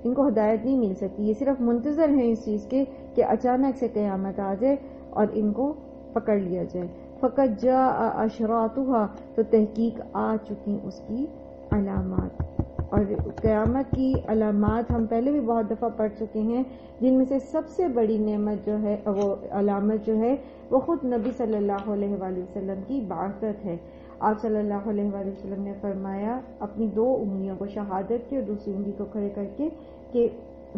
ان کو ہدایت نہیں مل سکتی، یہ صرف منتظر ہیں اس چیز کے کہ اچانک سے قیامت آ جائے اور ان کو پکڑ لیا جائے. فقط جاء اشراطها تو تحقیق آ چکی اس کی علامات. اور قیامت کی علامات ہم پہلے بھی بہت دفعہ پڑھ چکے ہیں، جن میں سے سب سے بڑی نعمت جو ہے، وہ علامت جو ہے وہ خود نبی صلی اللہ علیہ وآلہ وسلم کی بعثت ہے. آپ صلی اللہ علیہ وآلہ وسلم نے فرمایا اپنی 2 انگلیوں کو شہادت کی اور دوسری انگلی کو کھڑے کر کے کہ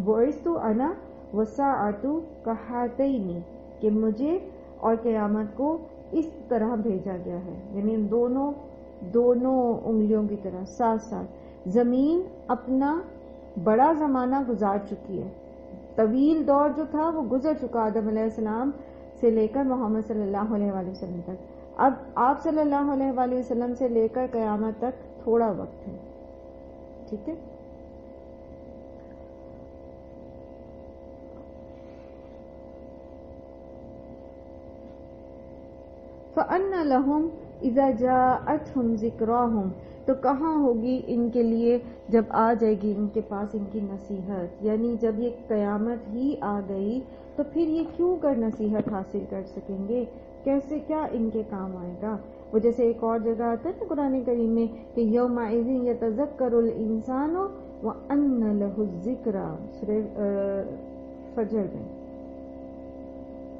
بعثت انا والساعۃ کہاتین، کہ مجھے اور قیامت کو اس طرح بھیجا گیا ہے، یعنی دونوں انگلیوں کی طرح ساتھ ساتھ. زمین اپنا بڑا زمانہ گزار چکی ہے، طویل دور جو تھا وہ گزر چکا آدم علیہ السلام سے لے کر محمد صلی اللہ علیہ وآلہ وسلم تک. اب آپ صلی اللہ علیہ وآلہ وسلم سے لے کر قیامت تک تھوڑا وقت ہے. ٹھیک ہے. فَأَنَّ لَهُمْ إِذَا جَاءَتْهُمْ ذِكْرَاهُمْ تو کہاں ہوگی ان کے لیے جب آ جائے گی ان کے پاس ان کی نصیحت، یعنی جب یہ قیامت ہی آ گئی تو پھر یہ کیوں کر نصیحت حاصل کر سکیں گے، کیسے، کیا ان کے کام آئے گا. وہ جیسے ایک اور جگہ آتا ہے نا قرآن کریم میں کہ یومئذ یتذکر الانسان وان لہ الذکریٰ، سورہ فجر میں،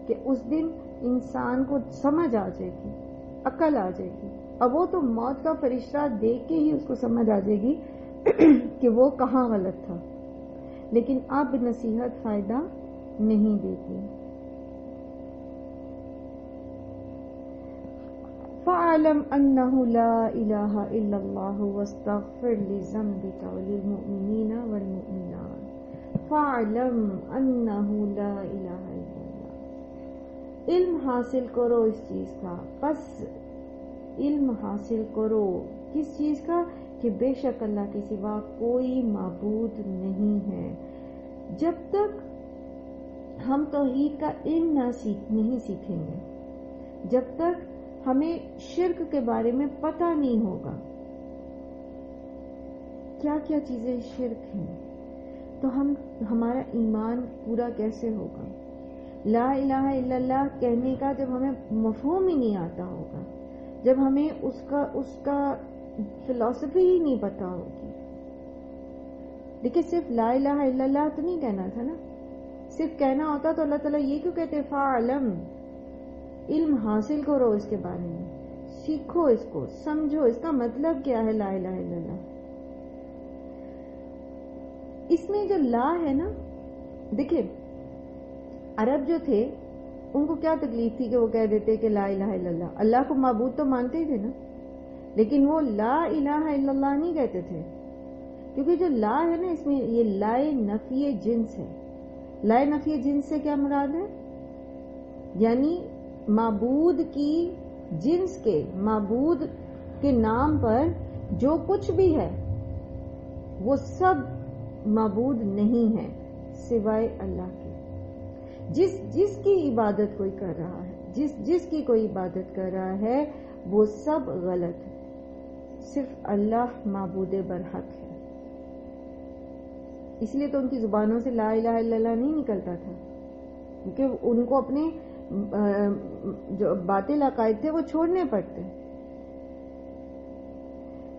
کہ اس دن انسان کو سمجھ آ جائے گی، عقل آ جائے گی. اب وہ تو موت کا فرشتہ دیکھ کے ہی اس کو سمجھ آ جائے گی کہ وہ کہاں غلط تھا، لیکن اب نصیحت فائدہ نہیں دیتی. فَاعْلَمْ أَنَّهُ لَا إِلَهَ إِلَّا اللَّهُ وَاسْتَغْفِرْ لِذَنبِكَ وَلِلْمُؤْمِنِينَ وَالْمُؤْمِنَاتِ. فَاعْلَمْ أَنَّهُ لَا إِلَهَ إِلَّا اللَّهُ. علم حاصل کرو اس چیز کا، پس علم حاصل کرو کس چیز کا؟ کہ بے شک اللہ کے سوا کوئی معبود نہیں ہے. جب تک ہم توحید کا علم نہیں سیکھیں گے، جب تک ہمیں شرک کے بارے میں پتہ نہیں ہوگا کیا کیا چیزیں شرک ہیں، تو ہمارا ایمان پورا کیسے ہوگا. لا الہ الا اللہ کہنے کا جب ہمیں مفہوم ہی نہیں آتا ہوگا، جب ہمیں اس کا فلسفی ہی نہیں پتا ہوگی. دیکھیں صرف لا الہ الا اللہ تو نہیں کہنا تھا نا، صرف کہنا ہوتا تو اللہ تعالیٰ یہ کیوں کہتے فَاعْلَمْ، علم حاصل کرو اس کے بارے میں، سیکھو اس کو، سمجھو اس کا مطلب کیا ہے لا الہ الا اللہ. اس میں جو لا ہے نا، دیکھیں عرب جو تھے ان کو کیا تکلیف تھی کہ وہ کہہ دیتے کہ لا الہ الا اللہ. اللہ کو معبود تو مانتے ہی تھے نا، لیکن وہ لا الہ الا اللہ نہیں کہتے تھے، کیونکہ جو لا ہے نا اس میں یہ لائے نفی جنس ہے. لائے نفی جنس سے کیا مراد ہے؟ یعنی معبود کی جنس کے، معبود کے نام پر جو کچھ بھی ہے وہ سب معبود نہیں ہے سوائے اللہ کے. جس کی عبادت کوئی کر رہا ہے، جس کی کوئی عبادت کر رہا ہے وہ سب غلط ہے، صرف اللہ معبود برحق ہے. اس لیے تو ان کی زبانوں سے لا الہ الا اللہ نہیں نکلتا تھا، کیونکہ ان کو اپنے جو باطل عقائد تھے وہ چھوڑنے پڑتے.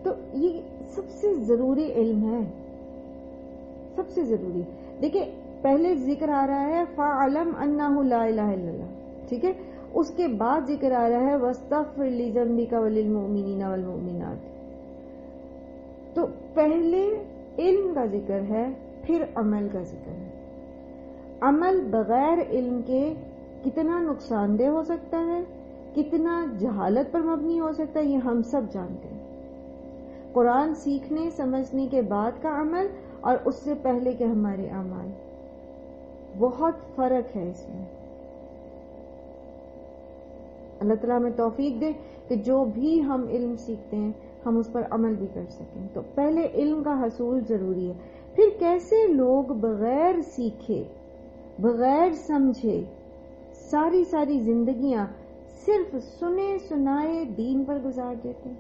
تو یہ سب سے ضروری علم ہے، سب سے ضروری. دیکھیں پہلے ذکر آ رہا ہے فَاعْلَمْ أَنَّهُ لَا إِلَهَ إِلَّا اللَّهُ، ٹھیک ہے. اس کے بعد ذکر آ رہا ہے وَاسْتَغْفِرْ لِذَنبِكَ وَلِلْمُؤْمِنِينَ وَالْمُؤْمِنَاتِ. تو پہلے علم کا ذکر ہے، پھر عمل کا ذکر ہے. عمل بغیر علم کے کتنا نقصان دہ ہو سکتا ہے، کتنا جہالت پر مبنی ہو سکتا ہے یہ ہم سب جانتے ہیں. قرآن سیکھنے سمجھنے کے بعد کا عمل اور اس سے پہلے کے ہمارے اعمال، بہت فرق ہے اس میں. اللہ تعالیٰ ہمیں توفیق دے کہ جو بھی ہم علم سیکھتے ہیں ہم اس پر عمل بھی کر سکیں. تو پہلے علم کا حصول ضروری ہے. پھر کیسے لوگ بغیر سیکھے بغیر سمجھے ساری زندگیاں صرف سنے سنائے دین پر گزار دیتے ہیں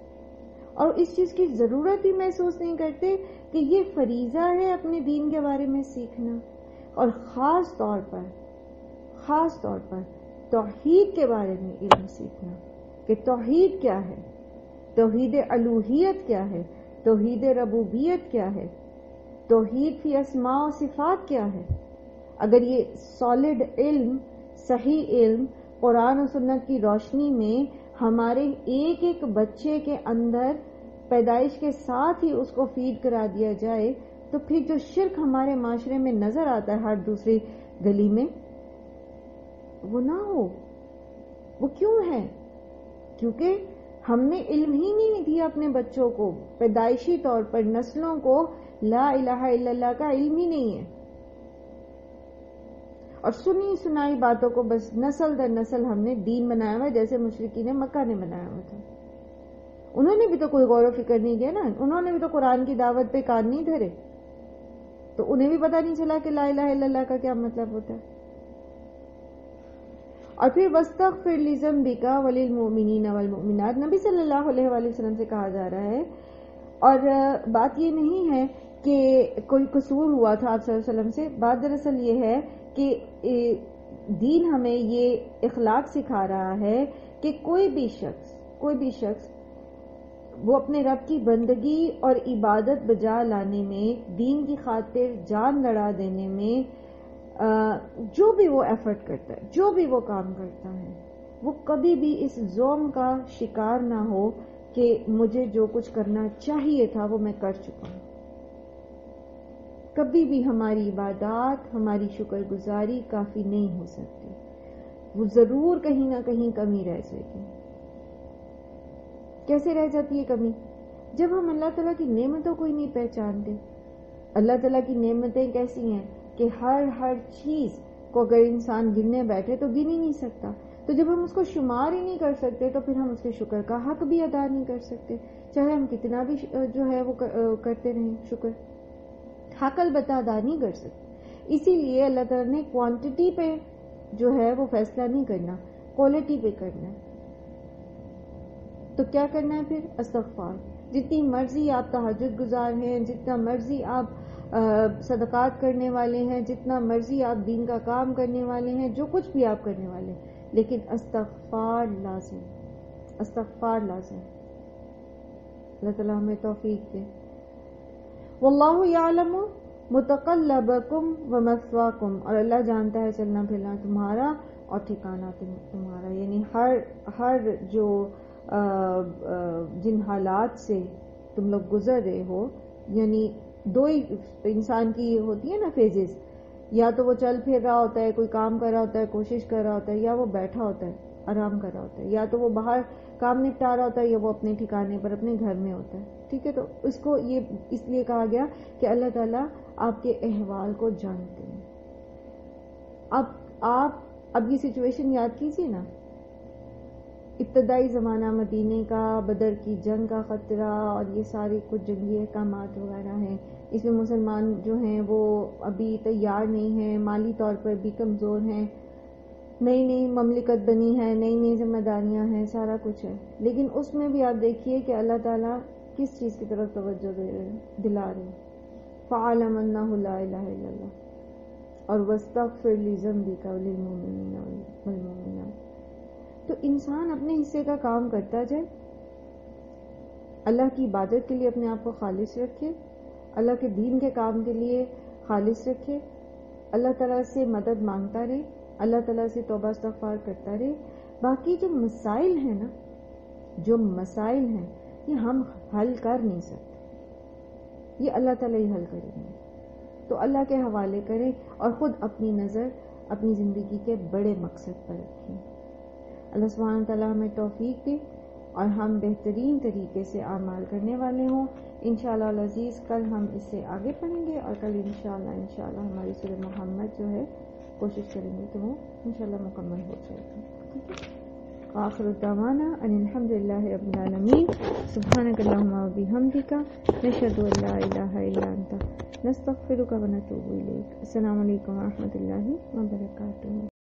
اور اس چیز کی ضرورت ہی محسوس نہیں کرتے کہ یہ فریضہ ہے اپنے دین کے بارے میں سیکھنا، اور خاص طور پر توحید کے بارے میں علم سیکھنا کہ توحید کیا ہے، توحید الوہیت کیا ہے، توحید ربوبیت کیا ہے، توحید فی اسماء و صفات کیا ہے. اگر یہ سالڈ علم، صحیح علم قرآن و سنت کی روشنی میں ہمارے ایک ایک بچے کے اندر پیدائش کے ساتھ ہی اس کو فیڈ کرا دیا جائے تو پھر جو شرک ہمارے معاشرے میں نظر آتا ہے ہر دوسری گلی میں وہ نہ ہو. وہ کیوں ہے؟ کیونکہ ہم نے علم ہی نہیں دیا اپنے بچوں کو، پیدائشی طور پر نسلوں کو لا الہ الا اللہ کا علم ہی نہیں ہے، اور سنی سنائی باتوں کو بس نسل در نسل ہم نے دین بنایا ہوا جیسے مشرکین مکہ نے بنایا ہوا تھا. انہوں نے بھی تو کوئی غور و فکر نہیں کیا نا، انہوں نے بھی تو قرآن کی دعوت پہ کان نہیں دھرے، تو انہیں بھی پتہ نہیں چلا کہ لا الہ الا اللہ کا کیا مطلب ہوتا ہے. اور پھر وَاسْتَغْفِرْ لِذَنْبِكَ وَلِلْمُؤْمِنِينَ وَالْمُؤْمِنَاتِ نبی صلی اللہ علیہ وآلہ وسلم سے کہا جا رہا ہے. اور بات یہ نہیں ہے کہ کوئی قصور ہوا تھا آپ صلی اللہ علیہ وسلم سے، بات دراصل یہ ہے کہ دین ہمیں یہ اخلاق سکھا رہا ہے کہ کوئی بھی شخص وہ اپنے رب کی بندگی اور عبادت بجا لانے میں، دین کی خاطر جان لڑا دینے میں جو بھی وہ ایفرٹ کرتا ہے، جو بھی وہ کام کرتا ہے، وہ کبھی بھی اس ظلم کا شکار نہ ہو کہ مجھے جو کچھ کرنا چاہیے تھا وہ میں کر چکا ہوں. کبھی بھی ہماری عبادات، ہماری شکر گزاری کافی نہیں ہو سکتی، وہ ضرور کہیں نہ کہیں کمی رہ جائے گی. کیسے رہ جاتی ہے کمی؟ جب ہم اللہ تعالیٰ کی نعمتوں کو ہی نہیں پہچانتے. اللہ تعالیٰ کی نعمتیں کیسی ہیں کہ ہر چیز کو اگر انسان گننے بیٹھے تو گن ہی نہیں سکتا. تو جب ہم اس کو شمار ہی نہیں کر سکتے تو پھر ہم اس کے شکر کا حق بھی ادا نہیں کر سکتے، چاہے ہم کتنا بھی جو ہے وہ کرتے رہیں شکر، حق البتہ ادا نہیں کر سکتے. اسی لیے اللہ تعالیٰ نے کوانٹٹی پہ جو ہے وہ فیصلہ نہیں کرنا، کوالٹی پہ کرنا ہے. تو کیا کرنا ہے پھر؟ استغفار. جتنی مرضی آپ تہجد گزار ہیں، جتنا مرضی آپ صدقات کرنے والے ہیں، جتنا مرضی آپ دین کا کام کرنے والے ہیں، جو کچھ بھی آپ کرنے والے ہیں، لیکن استغفار لازم. اللہ تعالیٰ ہمیں توفیق دے. واللہ یعلم متقلبکم ومثواکم، اور اللہ جانتا ہے چلنا پھرنا تمہارا اور ٹھکانہ تمہارا. یعنی ہر جو جن حالات سے تم لوگ گزر رہے ہو، یعنی دو ہی انسان کی ہوتی ہے نا فیزز، یا تو وہ چل پھر رہا ہوتا ہے، کوئی کام کر رہا ہوتا ہے، کوشش کر رہا ہوتا ہے، یا وہ بیٹھا ہوتا ہے آرام کر رہا ہوتا ہے، یا تو وہ باہر کام نپٹا رہا ہوتا ہے، یا وہ اپنے ٹھکانے پر اپنے گھر میں ہوتا ہے. ٹھیک ہے، تو اس کو یہ اس لیے کہا گیا کہ اللہ تعالیٰ آپ کے احوال کو جانتے ہیں. اب یہ سچویشن یاد کیجیے نا، ابتدائی زمانہ مدینے کا، بدر کی جنگ کا خطرہ اور یہ سارے کچھ جنگی احکامات وغیرہ ہیں. اس میں مسلمان جو ہیں وہ ابھی تیار نہیں ہیں، مالی طور پر بھی کمزور ہیں، نئی مملکت بنی ہے، نئی ذمہ داریاں ہیں، سارا کچھ ہے. لیکن اس میں بھی آپ دیکھیے کہ اللہ تعالیٰ کس چیز کی طرف توجہ دلا رہے ہیں. فَعَلَمَ أَنَّهُ لَا إِلَهَ إِلَّا اللَّهُ اور وَاسْتَغْفِرْ لِذَنبِكَ وَلِلْمُؤْمِنِينَ وَالْمُؤْمِنَاتِ. تو انسان اپنے حصے کا کام کرتا جائے، اللہ کی عبادت کے لیے اپنے آپ کو خالص رکھے، اللہ کے دین کے کام کے لیے خالص رکھے، اللہ تعالیٰ سے مدد مانگتا رہے، اللہ تعالیٰ سے توبہ استغفار کرتا رہے. باقی جو مسائل ہیں یہ ہم حل کر نہیں سکتے، یہ اللہ تعالیٰ ہی حل کریں گے. تو اللہ کے حوالے کریں اور خود اپنی نظر اپنی زندگی کے بڑے مقصد پر رکھیں. اللہ سبحانہ تعالیٰ ہمیں توفیق دے اور ہم بہترین طریقے سے اعمال کرنے والے ہوں. انشاءاللہ العزیز کل ہم اس سے آگے پڑھیں گے اور کل انشاءاللہ ہماری سورہ محمد جو ہے کوشش کریں گے کہ وہ انشاءاللہ مکمل ہو جائے گی. آخر الدعوانا ان الحمد للہ رب العالمین. سبحانک اللہم و بحمدک نشہد ان لا الہ الا انت نستغفرک و نتوب الیک. السلام علیکم و رحمۃ اللہ وبرکاتہ.